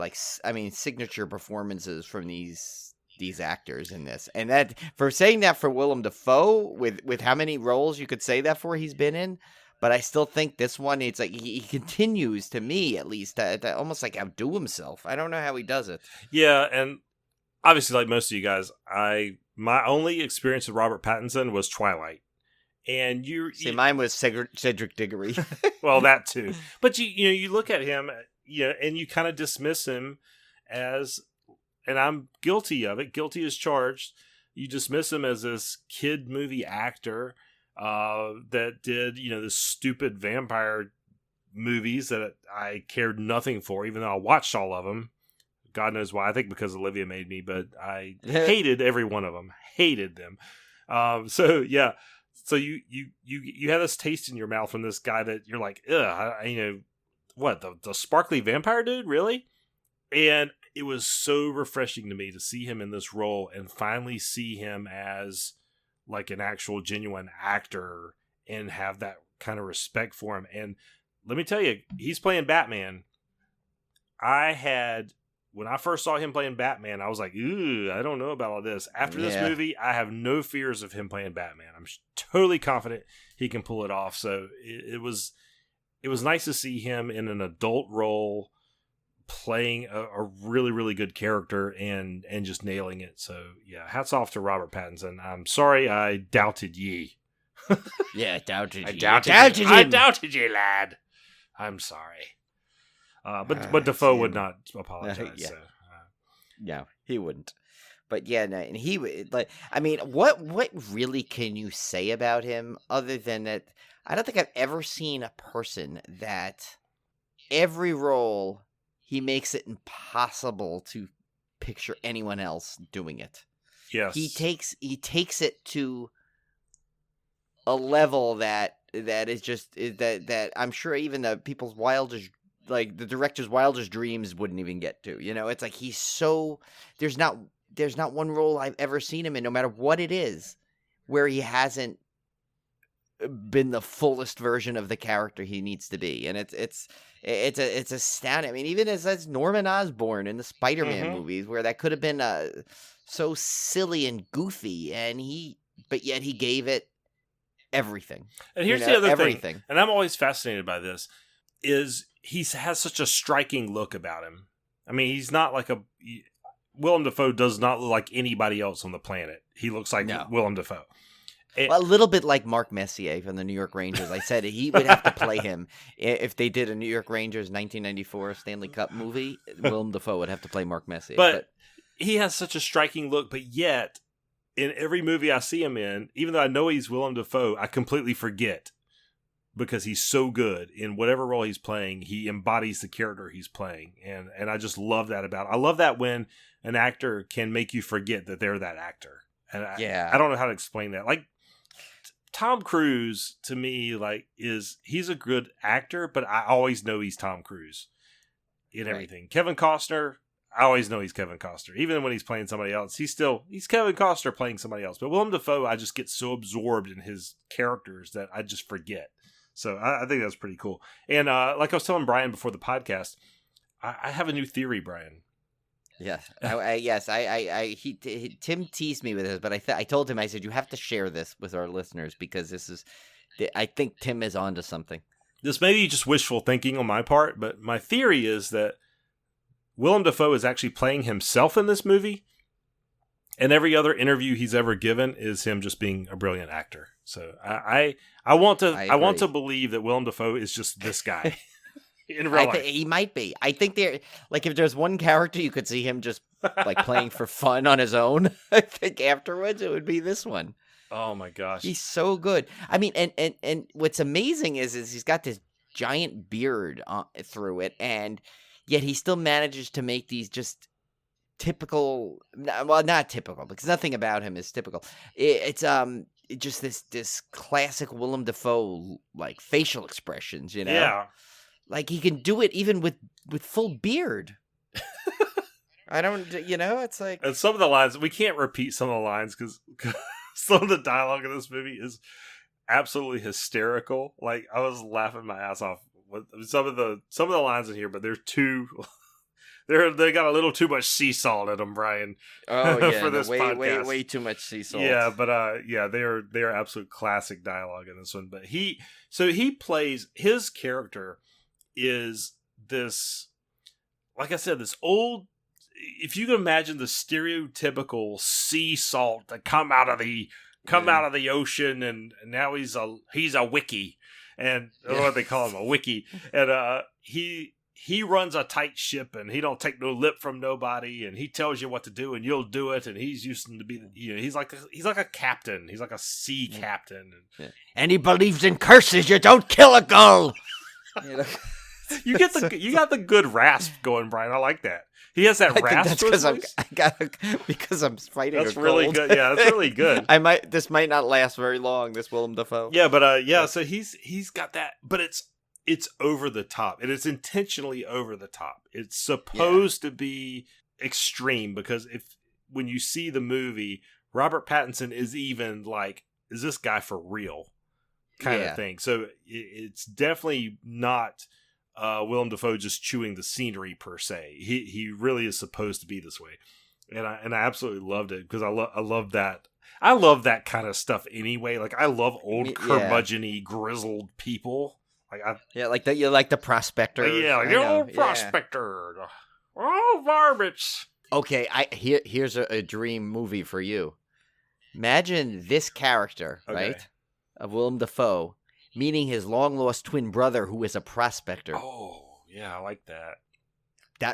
signature performances from these actors in this, and that for saying that for Willem Dafoe with how many roles you could say that for he's been in, but I still think this one it's like he continues to me at least to almost like outdo himself. I don't know how he does it. Yeah, and obviously like most of you guys, my only experience with Robert Pattinson was Twilight, and mine was Cedric Diggory. Well, that too, but you look at him. And you kind of dismiss him as, and I'm guilty of it, guilty as charged. You dismiss him as this kid movie actor that did, this stupid vampire movies that I cared nothing for, even though I watched all of them. God knows why. I think because Olivia made me, but I hated every one of them. Hated them. So yeah. So you have this taste in your mouth from this guy that you're like, ugh, what, the sparkly vampire dude, really? And it was so refreshing to me to see him in this role and finally see him as like an actual genuine actor and have that kind of respect for him. And let me tell you, he's playing Batman. When I first saw him playing Batman, I was like, ooh, I don't know about all this. After this movie, I have no fears of him playing Batman. I'm totally confident he can pull it off. So it was nice to see him in an adult role playing a really, really good character and just nailing it. So yeah, hats off to Robert Pattinson. I'm sorry I doubted ye. Yeah, doubted I you. doubted you, lad. I'm sorry. But Defoe would not apologize. Yeah. So, No, he wouldn't. But yeah, no, and he would like. I mean, what really can you say about him other than that? I don't think I've ever seen a person that every role he makes it impossible to picture anyone else doing it. yes, He takes it to a level that is just that I'm sure even the people's wildest, like the director's wildest dreams wouldn't even get to. You know, it's like he's so there's not one role I've ever seen him in, no matter what it is, where he hasn't been the fullest version of the character he needs to be, and it's astounding. I mean, even as Norman Osborn in the Spider-Man movies, where that could have been so silly and goofy, but yet he gave it everything. And here's the other thing, and I'm always fascinated by this, is he has such a striking look about him. I mean, he's not like Willem Dafoe does not look like anybody else on the planet. He looks like Willem Dafoe. Well, a little bit like Mark Messier from the New York Rangers. I said he would have to play him if they did a New York Rangers 1994 Stanley Cup movie. Willem Dafoe would have to play Mark Messier. But he has such a striking look, but yet in every movie I see him in, even though I know he's Willem Dafoe, I completely forget because he's so good in whatever role he's playing. He embodies the character he's playing, and I just love that about it. I love that when an actor can make you forget that they're that actor. And I don't know how to explain that. Like Tom Cruise, to me, like he's a good actor, but I always know he's Tom Cruise in everything. Right. Kevin Costner, I always know he's Kevin Costner. Even when he's playing somebody else, he's Kevin Costner playing somebody else. But Willem Dafoe, I just get so absorbed in his characters that I just forget. So I think that's pretty cool. And like I was telling Brian before the podcast, I have a new theory, Brian. Yes, Tim teased me with this, but I told him, I said, you have to share this with our listeners because I think Tim is onto something. This may be just wishful thinking on my part, but my theory is that Willem Dafoe is actually playing himself in this movie, and every other interview he's ever given is him just being a brilliant actor. So I want to believe that Willem Dafoe is just this guy. In real life. He might be. I think if there's one character you could see him just like playing for fun on his own, I think afterwards it would be this one. Oh my gosh. He's so good. I mean, and what's amazing is he's got this giant beard through it, and yet he still manages to make these just typical, well, not typical, because nothing about him is typical. It's just this classic Willem Dafoe like facial expressions, you know? Yeah. Like he can do it even with full beard. I don't, it's like... And some of the lines, we can't repeat some of the lines because some of the dialogue in this movie is absolutely hysterical. Like I was laughing my ass off with some of the lines in here, but they're too... They got a little too much sea salt in them, Brian. Oh yeah, for this podcast. way too much sea salt. Yeah, but they are absolute classic dialogue in this one. But he plays, his character is this, like I said, this old. If you can imagine the stereotypical sea salt that come out of the ocean, and now he's a wicky, and I don't know what they call him, a wicky, and he runs a tight ship, and he don't take no lip from nobody, and he tells you what to do, and you'll do it, and he's used to be, he's like a captain, he's like a sea captain, and he believes in curses. You don't kill a gull. You got the good rasp going, Brian. I like that. He has that rasp. That's because I'm fighting. That's really good. Yeah, that's really good. This might not last very long. This Willem Dafoe. Yeah, but so he's got that, but it's over the top. It is intentionally over the top. It's supposed to be extreme because when you see the movie, Robert Pattinson is even like, is this guy for real? Kind of thing. So it's definitely not Willem Dafoe just chewing the scenery per se. He really is supposed to be this way, and I absolutely loved it because I love that. I love that kind of stuff anyway. Like I love old curmudgeon-y grizzled people. You like the prospector. Prospector. Oh, varmints. Okay, here's a dream movie for you. Imagine this character, right, of Willem Dafoe, meeting his long-lost twin brother who is a prospector. Oh, yeah, I like that.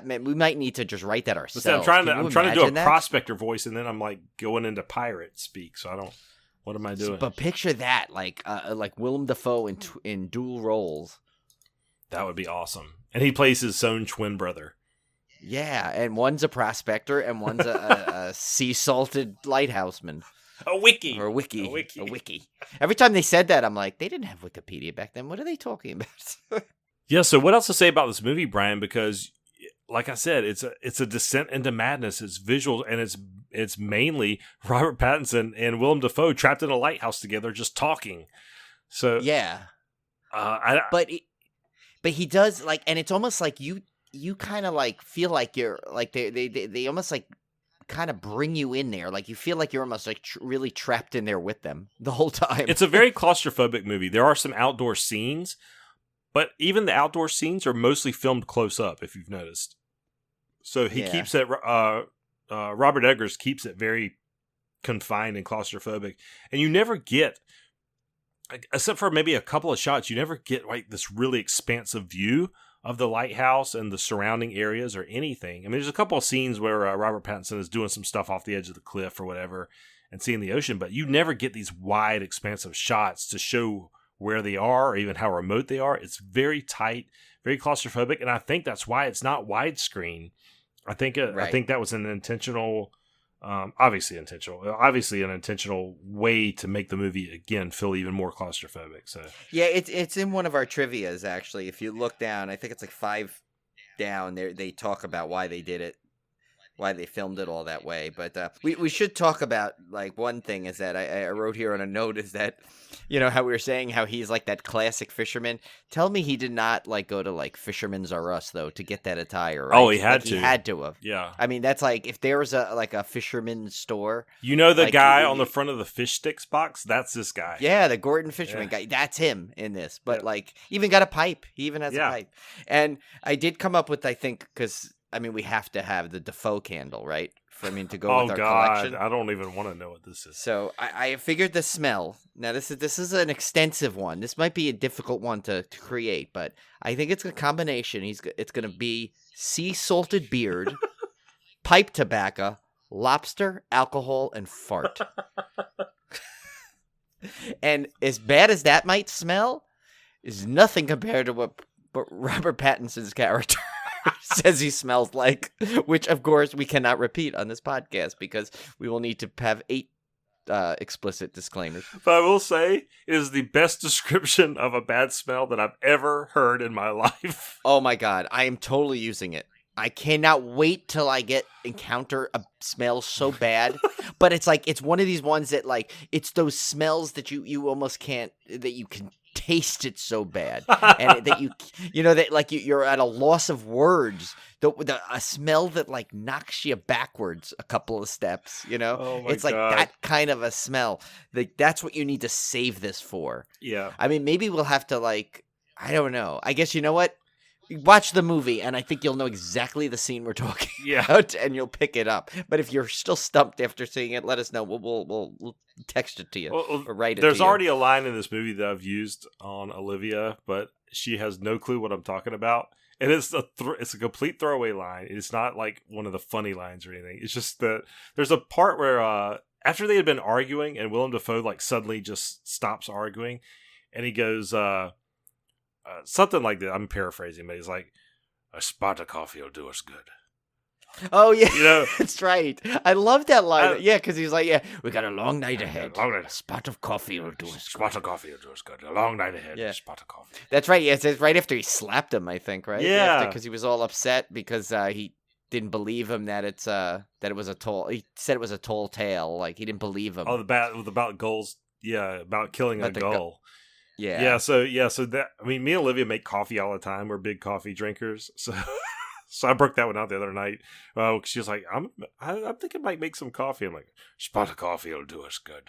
We might need to just write that ourselves. I'm trying to do a prospector voice, and then I'm like going into pirate speak, so I don't. What am I doing? But picture that, like Willem Dafoe in dual roles. That would be awesome. And he plays his own twin brother. Yeah, and one's a prospector, and one's a sea-salted lighthouseman. A wiki. Or a wiki. Every time they said that, I'm like, they didn't have Wikipedia back then. What are they talking about? Yeah, so what else to say about this movie, Brian? Because, like I said, it's a descent into madness. It's visual, and it's mainly Robert Pattinson and Willem Dafoe trapped in a lighthouse together, just talking. So yeah, but he does like, and it's almost like you kind of like feel like you're like they almost like kind of bring you in there, like you feel like you're almost like really trapped in there with them the whole time. It's a very claustrophobic movie. There are some outdoor scenes, but even the outdoor scenes are mostly filmed close up, if you've noticed. So he keeps it. Robert Eggers keeps it very confined and claustrophobic, and you never get, except for maybe a couple of shots, you never get like this really expansive view of the lighthouse and the surrounding areas or anything. I mean, there's a couple of scenes where Robert Pattinson is doing some stuff off the edge of the cliff or whatever and seeing the ocean, but you never get these wide, expansive shots to show where they are or even how remote they are. It's very tight, very claustrophobic, and I think that's why it's not widescreen. I think that was an intentional, obviously an intentional way to make the movie again feel even more claustrophobic. So yeah, it's in one of our trivias actually. If you look down, I think it's like 5 down. They talk about why they did it, why they filmed it all that way. But we should talk about, like, one thing is that I wrote here on a note is that, you know, how we were saying how he's like that classic fisherman. Tell me he did not like go to like Fisherman's R Us though to get that attire. Right? Oh, he had to. He had to have. Yeah. I mean, that's like if there was a fisherman's store. You know the guy on the front of the fish sticks box? That's this guy. Yeah, the Gordon Fisherman guy. That's him in this. But like, even got a pipe. He even has a pipe. And I did come up with, I think, because I mean, we have to have the Defoe candle, right? To go with our collection. I don't even want to know what this is. So I figured the smell. Now this is an extensive one. This might be a difficult one to create, but I think it's a combination. It's going to be sea salted beard, pipe tobacco, lobster, alcohol, and fart. And as bad as that might smell, is nothing compared to what Robert Pattinson's character says he smells like, which of course we cannot repeat on this podcast because we will need to have 8 explicit disclaimers. But I will say it is the best description of a bad smell that I've ever heard in my life. Oh my god, I am totally using it. I cannot wait till I encounter a smell so bad. But it's like, it's one of these ones that like, it's those smells that you almost can't, that you can taste it so bad. And that that like you're at a loss of words. A smell that like knocks you backwards a couple of steps, Oh my it's like God. that kind of a smell. Like that's what you need to save this for. Yeah. I mean, maybe we'll have to like, I don't know. I guess you know what? Watch the movie, and I think you'll know exactly the scene we're talking about, and you'll pick it up. But if you're still stumped after seeing it, let us know. We'll text it to you or write it to you. There's already a line in this movie that I've used on Olivia, but she has no clue what I'm talking about. And it's a complete throwaway line. It's not like one of the funny lines or anything. It's just that there's a part where after they had been arguing, and Willem Dafoe like suddenly just stops arguing, and he goes... something like that. I'm paraphrasing, but he's like, "A spot of coffee will do us good." Oh yeah, that's right. I love that line. Because he's like, "Yeah, we got a long night ahead. A spot of coffee will do us good. Spot of coffee will do us good. A long night ahead. Yeah. A spot of coffee." That's right. Yeah, it's right after he slapped him. I think right. Yeah, because he was all upset because he didn't believe him that it was a tall. He said it was a tall tale. Like he didn't believe him. Oh, about gulls. Yeah, about killing a gull. Yeah. So that, I mean, me and Olivia make coffee all the time. We're big coffee drinkers. So I broke that one out the other night. She was like, I'm thinking I might make some coffee. I'm like, spot of coffee will do us good.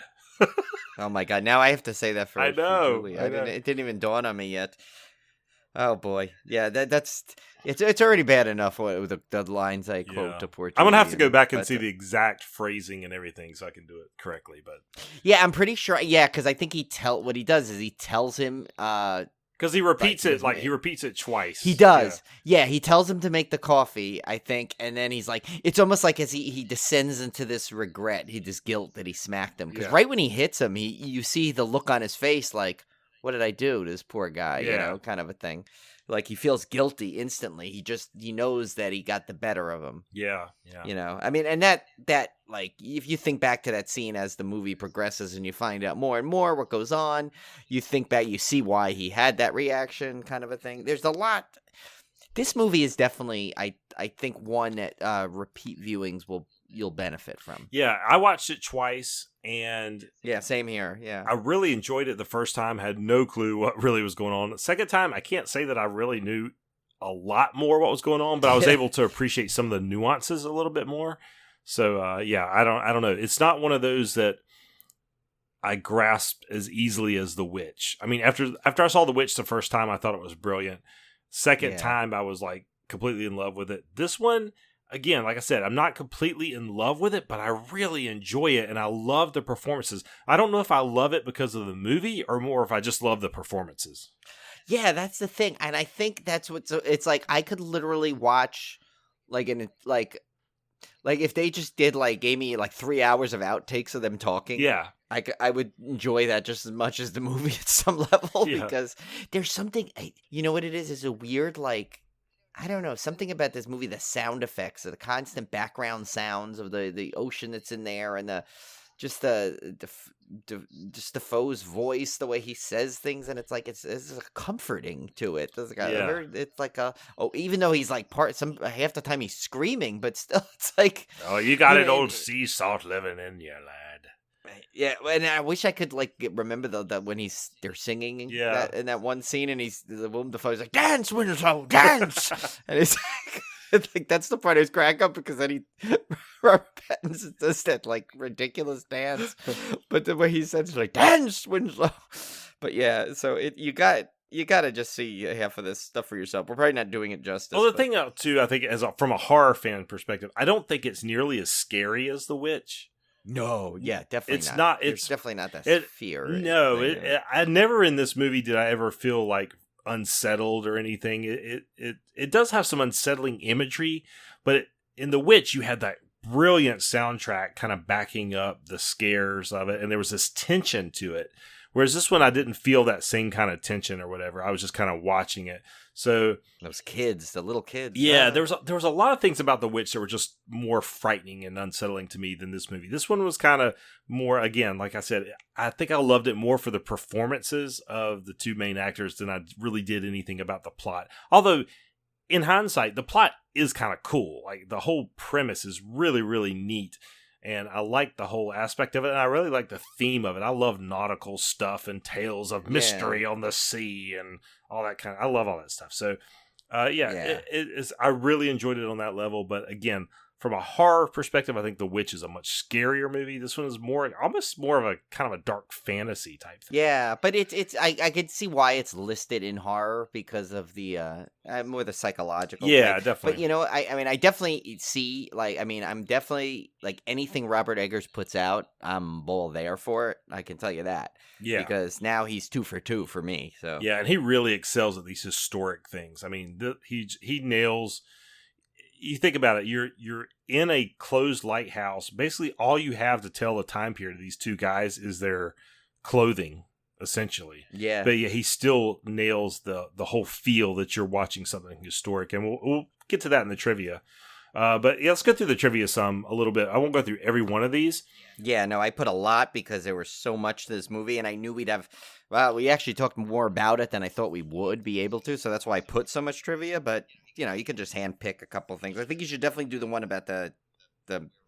Oh my God. Now I have to say that for I know. Julie. I know. It didn't even dawn on me yet. Oh boy, yeah, that's it's already bad enough with the lines I quote to poor. I'm gonna have to go back and see the exact phrasing and everything so I can do it correctly. But yeah, I'm pretty sure. Yeah, because I think what he does is he tells him. Because he repeats it he repeats it twice. He does. Yeah, he tells him to make the coffee, I think, and then he's like, it's almost like as he descends into this regret, this guilt that he smacked him. Because right when he hits him, you see the look on his face, like, what did I do to this poor guy? You know, kind of a thing. Like he feels guilty instantly. He knows that he got the better of him. Yeah. You know, I mean, and that like if you think back to that scene as the movie progresses and you find out more and more what goes on, you think back, you see why he had that reaction, kind of a thing. There's a lot. This movie is definitely, I think, one that repeat viewings you'll benefit from. Yeah, I watched it twice, and yeah, same here. Yeah, I really enjoyed it the first time. Had no clue what really was going on. The second time, I can't say that I really knew a lot more what was going on, but I was able to appreciate some of the nuances a little bit more. So yeah, I don't know. It's not one of those that I grasped as easily as The Witch. I mean, after I saw The Witch the first time, I thought it was brilliant. Second time, I was like completely in love with it. This one, again, like I said, I'm not completely in love with it, but I really enjoy it, and I love the performances. I don't know if I love it because of the movie or more if I just love the performances. Yeah, that's the thing, and I think that's what's. It's like I could literally watch, like if they just gave me 3 hours of outtakes of them talking. Yeah. I would enjoy that just as much as the movie at some level because there's something, you know what it is? It's a weird, I don't know, something about this movie, the sound effects, the constant background sounds of the ocean that's in there, and just Defoe's voice, the way he says things, and it's comforting to it. It's like even though he's half the time he's screaming, but still it's like, oh, you got an old sea salt living in you, lad. Yeah, and I wish I could remember the when they're singing in that one scene, and Willem Dafoe's like, "Dance, Winslow, dance," and it's like that's the part I was crack up because then Robert Pattinson does that ridiculous dance, but the way he says like, "Dance, Winslow," but yeah, so you got to just see half of this stuff for yourself. We're probably not doing it justice. Well, the thing too, I think, from a horror fan perspective, I don't think it's nearly as scary as The Witch. No, yeah, definitely it's not. It's definitely not that fear. No, I never in this movie did I ever feel unsettled or anything. It does have some unsettling imagery, but in The Witch you had that brilliant soundtrack kind of backing up the scares of it, and there was this tension to it. Whereas this one, I didn't feel that same kind of tension or whatever. I was just kind of watching it. So those kids, the little kids. Yeah, there was a lot of things about The Witch that were just more frightening and unsettling to me than this movie. This one was kind of more, again, like I said, I think I loved it more for the performances of the two main actors than I really did anything about the plot. Although, in hindsight, the plot is kind of cool. The whole premise is really, really neat. And I like the whole aspect of it, and I really like the theme of it. I love nautical stuff and tales of mystery on the sea and all that kind of. I love all that stuff. So, it is. I really enjoyed it on that level. But again, from a horror perspective, I think The Witch is a much scarier movie. This one is almost more of a kind of a dark fantasy type thing. Yeah, but I could see why it's listed in horror because of the more the psychological. Yeah, thing. definitely. But I mean, I definitely see I'm definitely anything Robert Eggers puts out, I'm all there for it. I can tell you that. Yeah, because now he's 2 for 2 for me. So yeah, and he really excels at these historic things. I mean, he nails. You think about it, you're in a closed lighthouse. Basically, all you have to tell the time period of these two guys is their clothing, essentially. Yeah. But yeah, he still nails the whole feel that you're watching something historic. And we'll get to that in the trivia. But yeah, let's go through the trivia a little bit. I won't go through every one of these. Yeah, no, I put a lot because there was so much to this movie, and I knew we'd have. Well, we actually talked more about it than I thought we would be able to, so that's why I put so much trivia. But you could just handpick a couple of things. I think you should definitely do the one about the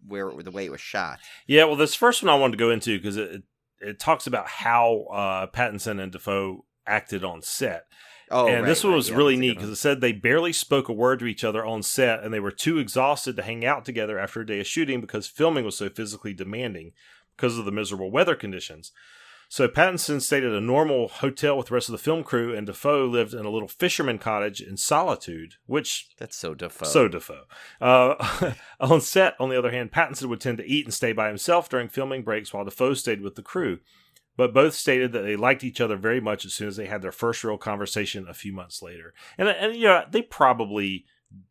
way it was shot. Yeah, well, this first one I wanted to go into because it talks about how Pattinson and Defoe acted on set. Oh, and this one was really neat because it said they barely spoke a word to each other on set, and they were too exhausted to hang out together after a day of shooting because filming was so physically demanding because of the miserable weather conditions. So Pattinson stayed at a normal hotel with the rest of the film crew, and Defoe lived in a little fisherman cottage in solitude, which... That's so Defoe. So Defoe. On set, on the other hand, Pattinson would tend to eat and stay by himself during filming breaks while Defoe stayed with the crew. But both stated that they liked each other very much as soon as they had their first real conversation a few months later. And you know, they probably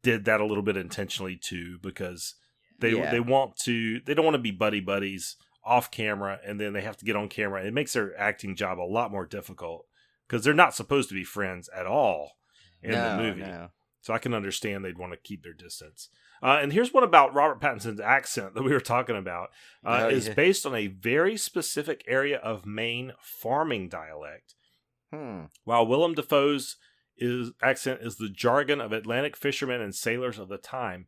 did that a little bit intentionally too, because they don't want to be buddy buddies off camera, and then they have to get on camera. It makes their acting job a lot more difficult because they're not supposed to be friends at all in the movie. No. So I can understand they'd want to keep their distance. And here's one about Robert Pattinson's accent that we were talking about. Is based on a very specific area of Maine farming dialect. While Willem Dafoe's accent is the jargon of Atlantic fishermen and sailors of the time.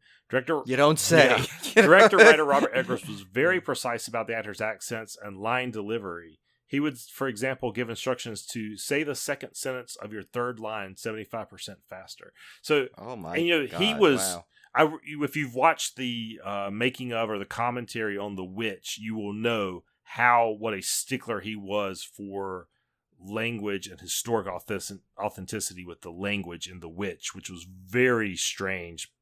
You don't say. Yeah. Director-writer Robert Eggers was very precise about the actors' accents and line delivery. He would, for example, give instructions to say the second sentence of your third line 75% faster. So, God, he was. Wow. If you've watched the making of or the commentary on The Witch, you will know what a stickler he was for language and historic authenticity with the language in The Witch, which was very strange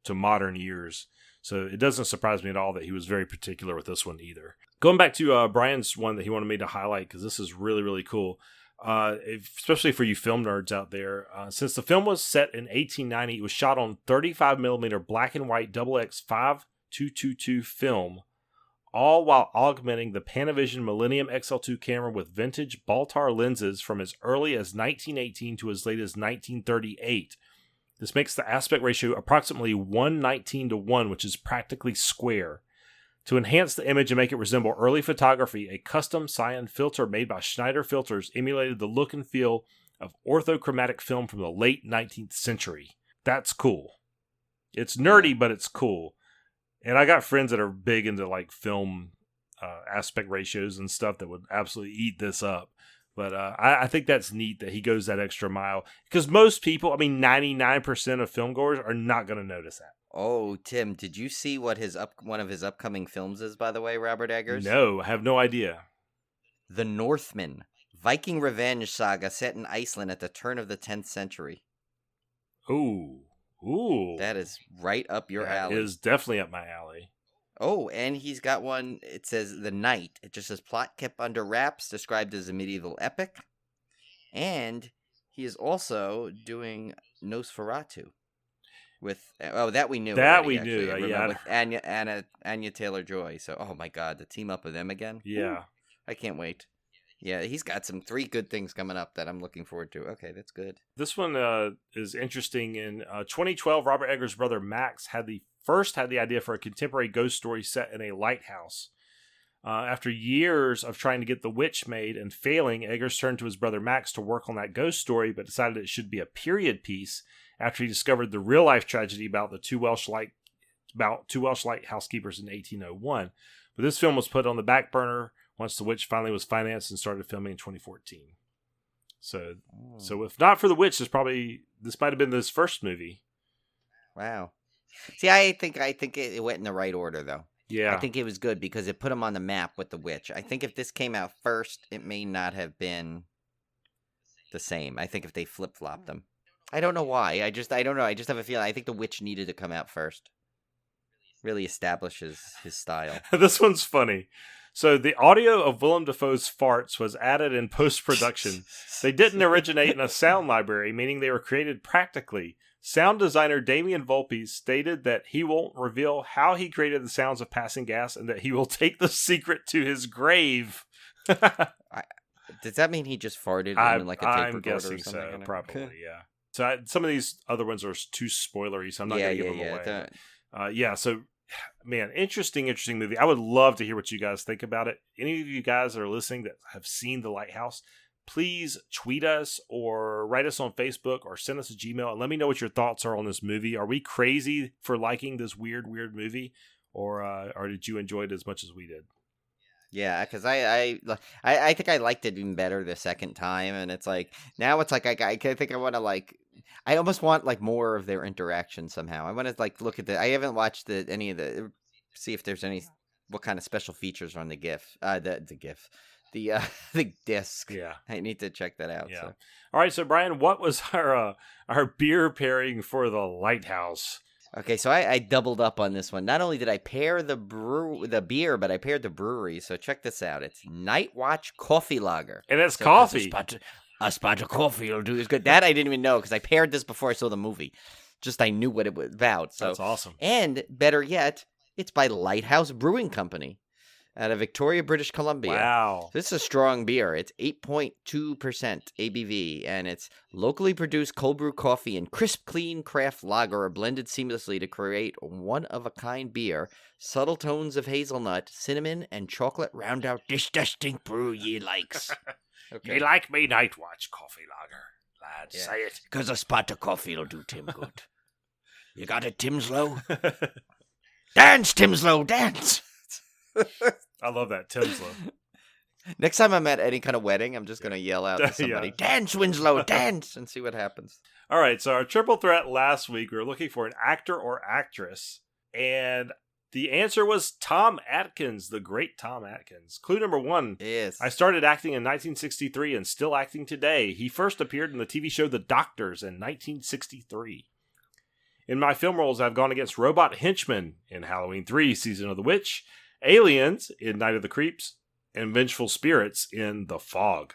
to modern ears. So it doesn't surprise me at all that he was very particular with this one either. Going back to Brian's one that he wanted me to highlight, because this is really, really cool, especially for you film nerds out there. Since the film was set in 1890, it was shot on 35mm black and white XX 5222 film, all while augmenting the Panavision Millennium XL2 camera with vintage Baltar lenses from as early as 1918 to as late as 1938. This makes the aspect ratio approximately 1:19 to 1, which is practically square. To enhance the image and make it resemble early photography, a custom cyan filter made by Schneider Filters emulated the look and feel of orthochromatic film from the late 19th century. That's cool. It's nerdy, but it's cool. And I got friends that are big into like film aspect ratios and stuff that would absolutely eat this up. But I think that's neat that he goes that extra mile. Because most people, 99% of film goers are not going to notice that. Oh, Tim, did you see what one of his upcoming films is, by the way, Robert Eggers? No, I have no idea. The Northman, Viking revenge saga set in Iceland at the turn of the 10th century. Ooh. That is right up your alley. It is definitely up my alley. Oh, and he's got one, it says The Night. It just says plot kept under wraps, described as a medieval epic. And he is also doing Nosferatu. That we knew. That already, we actually. knew, yeah. With Anya Taylor-Joy. So, oh my God, the team up of them again. Yeah. Ooh, I can't wait. Yeah, he's got 3 good things coming up that I'm looking forward to. Okay, that's good. This one is interesting. In 2012, Robert Eggers' brother Max had the idea for a contemporary ghost story set in a lighthouse. After years of trying to get The Witch made and failing, Eggers turned to his brother Max to work on that ghost story, but decided it should be a period piece after he discovered the real-life tragedy about the two Welsh lighthouse keepers in 1801. But this film was put on the back burner once The Witch finally was financed and started filming in 2014. So if not for The Witch, this might have been his first movie. Wow. See, I think it went in the right order, though. Yeah. I think it was good because it put him on the map with The Witch. I think if this came out first, it may not have been the same. I think if they flip-flopped them. I don't know why. I don't know. I just have a feeling. I think The Witch needed to come out first. Really establishes his style. This one's funny. So the audio of Willem Dafoe's farts was added in post-production. They didn't originate in a sound library, meaning they were created practically. Sound designer Damian Volpe stated that he won't reveal how he created the sounds of passing gas and that he will take the secret to his grave. Does that mean he just farted in like a tape recorder? I'm guessing so, probably, yeah. So some of these other ones are too spoilery, so I'm not going to give them away. So, man, interesting movie. I would love to hear what you guys think about it. Any of you guys that are listening that have seen The Lighthouse, please tweet us or write us on Facebook or send us a Gmail and let me know what your thoughts are on this movie. Are we crazy for liking this weird movie, or did you enjoy it as much as we did? Yeah, because I think I liked it even better the second time, and it's like now it's like I think I want to I almost want more of their interaction somehow. I want to look at I haven't watched see if there's what kind of special features are on the GIF, the the disc. Yeah. I need to check that out. Yeah. So. All right, so Brian, what was our beer pairing for the Lighthouse? Okay, so I doubled up on this one. Not only did I pair the beer, but I paired the brewery. So check this out. It's Night Watch Coffee Lager. And it's coffee. A spot of coffee will do is good. That I didn't even know because I paired this before I saw the movie. Just I knew what it was about. So that's awesome. And better yet, it's by Lighthouse Brewing Company out of Victoria, British Columbia. Wow. This is a strong beer. It's 8.2% ABV, and it's locally produced cold brew coffee and crisp, clean craft lager are blended seamlessly to create one-of-a-kind beer. Subtle tones of hazelnut, cinnamon, and chocolate round out this distinct brew ye likes. Okay. You like me Night Watch Coffee Lager, lad. Yeah. Say it. Because a spot of coffee will do Tim good. You got it, Timslow? Dance, Timslow, dance! I love that, Timslow. Next time I'm at any kind of wedding, I'm just going to yell out to somebody, Dance, Winslow, dance, and see what happens. All right, so our triple threat last week, we were looking for an actor or actress, and the answer was Tom Atkins, the great Tom Atkins. Clue number 1. Yes. I started acting in 1963 and still acting today. He first appeared in the TV show The Doctors in 1963. In my film roles, I've gone against robot henchmen in Halloween 3, Season of the Witch, aliens in Night of the Creeps, and vengeful spirits in The Fog.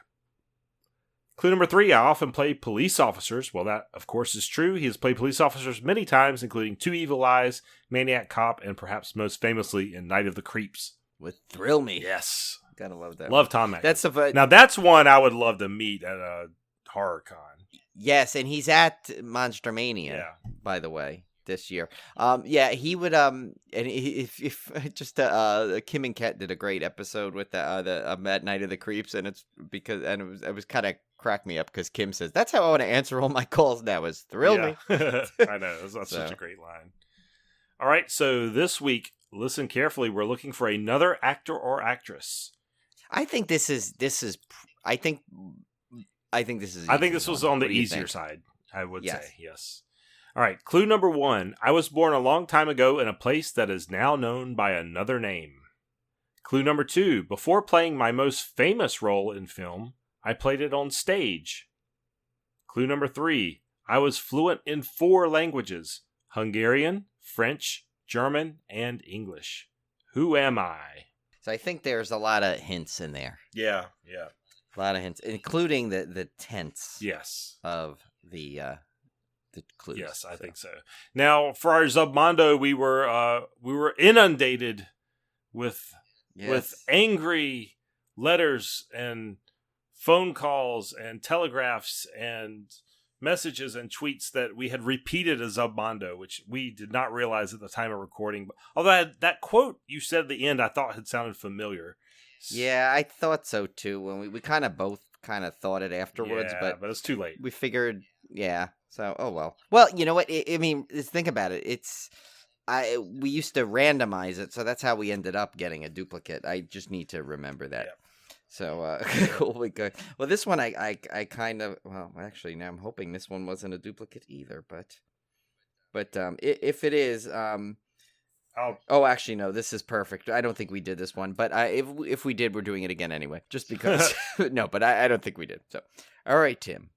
Clue number 3, I often play police officers. Well, that, of course, is true. He has played police officers many times, including Two Evil Eyes, Maniac Cop, and perhaps most famously in Night of the Creeps. With Thrill Me. Yes. Gotta love that. Love Tom Atkins. That's now, that's one I would love to meet at a horror con. Yes, and he's at Monster Mania, by the way, this year. He would, and if just, Kim and Ket did a great episode with the at Night of the Creeps, and it's because, and it was kind of crack me up because Kim says, that's how I want to answer all my calls now is Thrill Me. I know, that's such a great line. All right, so this week, listen carefully, we're looking for another actor or actress. I think this was on the easier side, I would say, yes. All right, clue number 1. I was born a long time ago in a place that is now known by another name. Clue number 2. Before playing my most famous role in film, I played it on stage. Clue number 3. I was fluent in 4 languages: Hungarian, French, German, and English. Who am I? So I think there's a lot of hints in there. Yeah. A lot of hints, including the tense. Yes. Of the clues. Yes, I think so. Now, for our Zubmondo, we were inundated with angry letters and phone calls and telegraphs and messages and tweets that we had repeated as Zubmondo, which we did not realize at the time of recording. But although that quote you said at the end, I thought had sounded familiar. Yeah, I thought so too. When we kind of both kind of thought it afterwards, but it's too late. We figured, So, oh well. Well, you know what? I mean, think about it. We used to randomize it, so that's how we ended up getting a duplicate. I just need to remember that. Yep. So, we good. Well, this one I kind of, well, actually now I'm hoping this one wasn't a duplicate either, but if it is, actually no, this is perfect. I don't think we did this one, but if we did, we're doing it again anyway, just because. No, but I don't think we did. So, all right, Tim,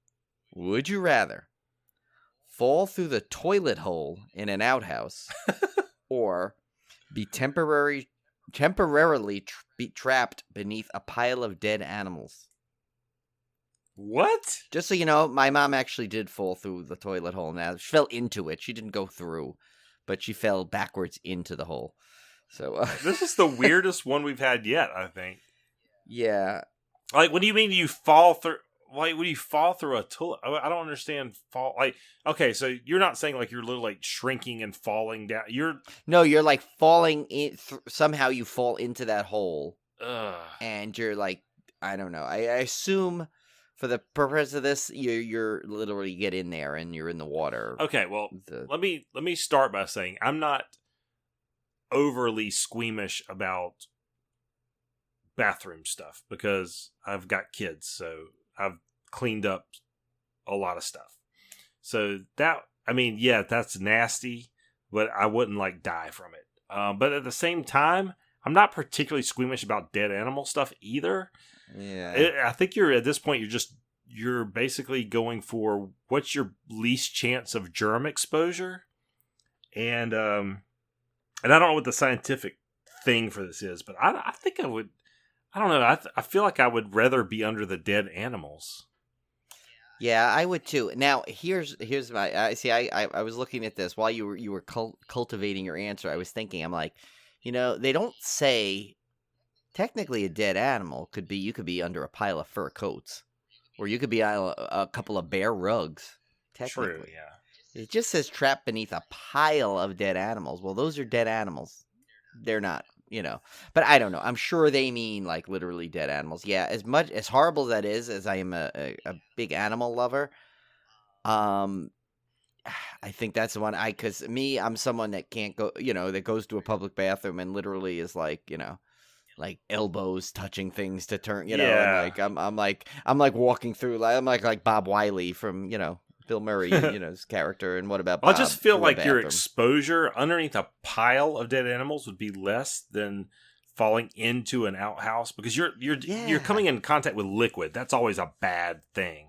would you rather fall through the toilet hole in an outhouse, or be temporarily be trapped beneath a pile of dead animals? What? Just so you know, my mom actually did fall through the toilet hole. Now, she fell into it. She didn't go through, but she fell backwards into the hole. So this is the weirdest one we've had yet, I think. Yeah. Like, what do you mean you fall through? Like, when you fall through a toilet, I don't understand fall. Like, okay, so you're not saying like you're literally like shrinking and falling down. You're like falling in. Somehow you fall into that hole, and you're like, I don't know. I assume for the purpose of this, you're literally get in there and you're in the water. Okay, well, let me start by saying I'm not overly squeamish about bathroom stuff because I've got kids, so I've cleaned up a lot of stuff. So that's nasty, but I wouldn't like die from it. But at the same time, I'm not particularly squeamish about dead animal stuff either. Yeah. I think at this point, you're basically going for what's your least chance of germ exposure. And I don't know what the scientific thing for this is, but I think I would, I don't know. I feel like I would rather be under the dead animals. Yeah, I would too. Now, here's my. I was looking at this while you were cultivating your answer. I was thinking, I'm like, they don't say. Technically, a dead animal you could be under a pile of fur coats, or you could be on a couple of bare rugs. Technically, True, yeah. It just says trapped beneath a pile of dead animals. Well, those are dead animals. They're not. But I don't know. I'm sure they mean like literally dead animals. Yeah, as horrible that is, as I am a big animal lover, I think that's the one because I'm someone that can't go, that goes to a public bathroom and literally is like, like elbows touching things to turn, Yeah. and like I'm like walking through, I'm like Bob Wiley from, Bill Murray, his character, and what about Bob? I just feel like your bathroom? exposure underneath a pile of dead animals would be less than falling into an outhouse because you're coming in contact with liquid. That's always a bad thing.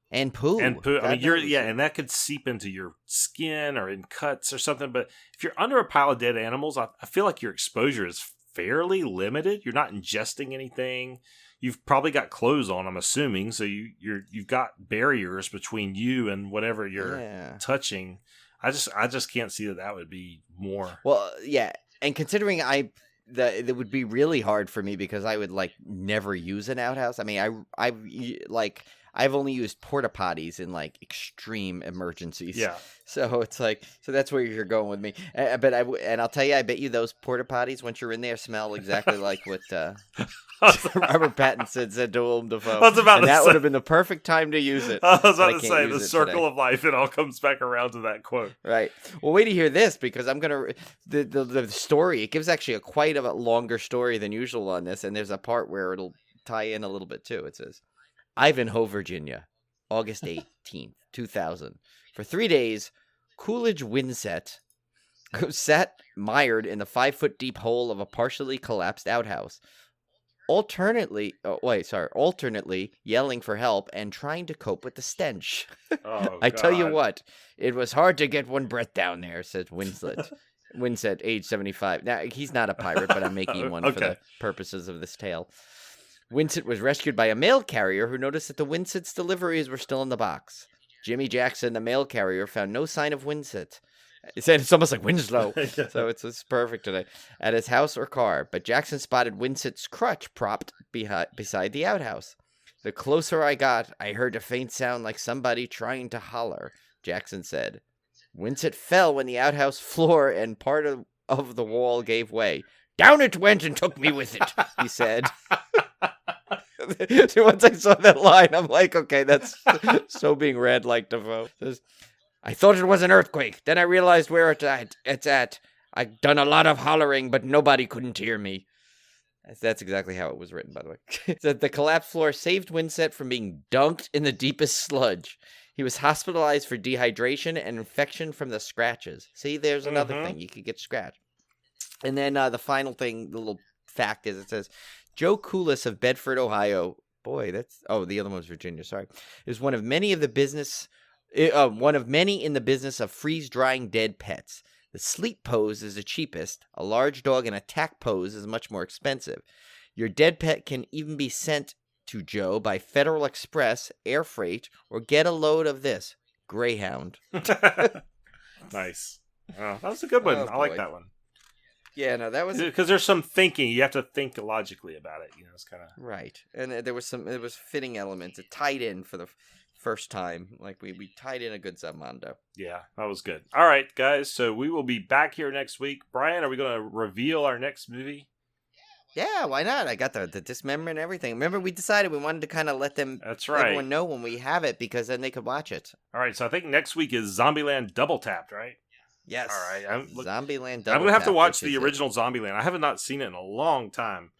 And poo. I mean, and that could seep into your skin or in cuts or something. But if you're under a pile of dead animals, I feel like your exposure is fairly limited. You're not ingesting anything. You've probably got clothes on, I'm assuming, so you've got barriers between you and whatever you're touching. I just can't see that would be more. Well, yeah, and considering it would be really hard for me because I would like never use an outhouse. I mean, I've only used porta potties in like extreme emergencies. Yeah. So it's like, that's where you're going with me. But I'll tell you, I bet you those porta potties, once you're in there, smell exactly like what Robert Pattinson said to Willem Dafoe. That would have been the perfect time to use it. I was about to say, the circle of life, it all comes back around to that quote. Right. Well, wait to hear this because I'm going to, the story, it gives actually quite a longer story than usual on this. And there's a part where it'll tie in a little bit too. It says, Ivanhoe, Virginia, August 18th, 2000. For 3 days, Coolidge Winsett sat mired in the 5-foot deep hole of a partially collapsed outhouse, alternately yelling for help and trying to cope with the stench. Oh, I tell you what, it was hard to get one breath down there, says Winsett, age 75. Now, he's not a pirate, but I'm making one for the purposes of this tale. Winsett was rescued by a mail carrier who noticed that the Winsett's deliveries were still in the box. Jimmy Jackson, the mail carrier, found no sign of Winsett. It's almost like Winslow, so it's perfect today. At his house or car, but Jackson spotted Winsett's crutch propped beside the outhouse. The closer I got, I heard a faint sound like somebody trying to holler, Jackson said. Winsett fell when the outhouse floor and part of the wall gave way. Down it went and took me with it, he said. Once I saw that line, I'm like, okay, that's so being read like Defoe. I thought it was an earthquake. Then I realized where it's at. I'd done a lot of hollering, but nobody couldn't hear me. That's exactly how it was written, by the way. It said the collapsed floor saved Winsett from being dunked in the deepest sludge. He was hospitalized for dehydration and infection from the scratches. See, there's another thing. You could get scratched. And then the final thing, the little fact is, it says, Joe Coolis of Bedford, Ohio. Boy, the other one was Virginia. Sorry, is one of many in the business of freeze drying dead pets. The sleep pose is the cheapest. A large dog and a tack pose is much more expensive. Your dead pet can even be sent to Joe by Federal Express, air freight, or get a load of this Greyhound. Nice. Oh, that was a good one. I like that one. Yeah, no, that was because there's some thinking. You have to think logically about it. It's kind of right, and there was fitting elements. It tied in for the first time. Like we tied in a good submondo. Yeah, that was good. All right, guys. So we will be back here next week. Brian, are we going to reveal our next movie? Yeah, why not? I got the dismemberment and everything. Remember, we decided we wanted to kind of let them, everyone know when we have it because then they could watch it. All right, so I think next week is Zombieland Double Tapped, right? Yes. All right. Zombieland Double Tapped. I'm going to have to watch the original Zombieland. I have not seen it in a long time.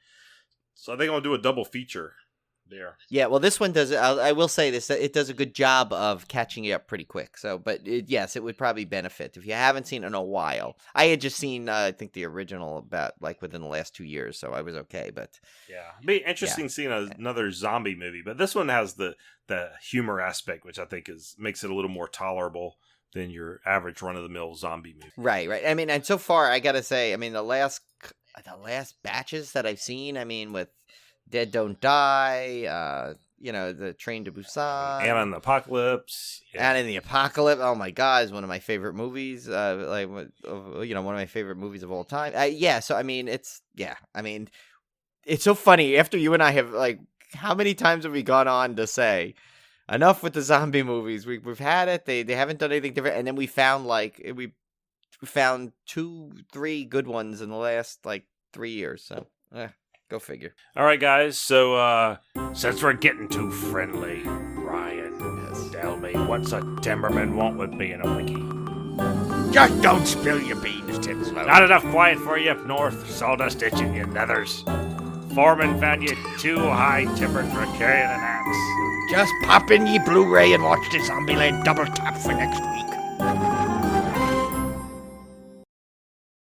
So I think I'm going to do a double feature there. Yeah, well, this one does. I will say this: it does a good job of catching you up pretty quick. So, but yes, it would probably benefit if you haven't seen it in a while. I had just seen, I think, the original about like within the last 2 years, so I was okay. But yeah, it'd be interesting seeing another zombie movie. But this one has the humor aspect, which I think makes it a little more tolerable than your average run of the mill zombie movie. Right. I mean, and so far, I gotta say, I mean, the last batches that I've seen, I mean, with Dead Don't Die, the Train to Busan, Anna in the Apocalypse. Yeah. Anna in the Apocalypse. Oh my God, is one of my favorite movies. One of my favorite movies of all time. So I mean, it's so funny. After you and I have how many times have we gone on to say enough with the zombie movies? We've had it. They haven't done anything different, and then we found we found 2-3 good ones in the last 3 years. So. Go figure. All right, guys. So, since we're getting too friendly, Ryan, tell me, what's a timberman want with being a wiki? Just don't spill your beans, Timslow. Not enough quiet for you up north, sawdust itching you nethers. Foreman found you too high-tempered for carrying an axe. Just pop in ye Blu-ray and watch the Zombieland double tap for next week.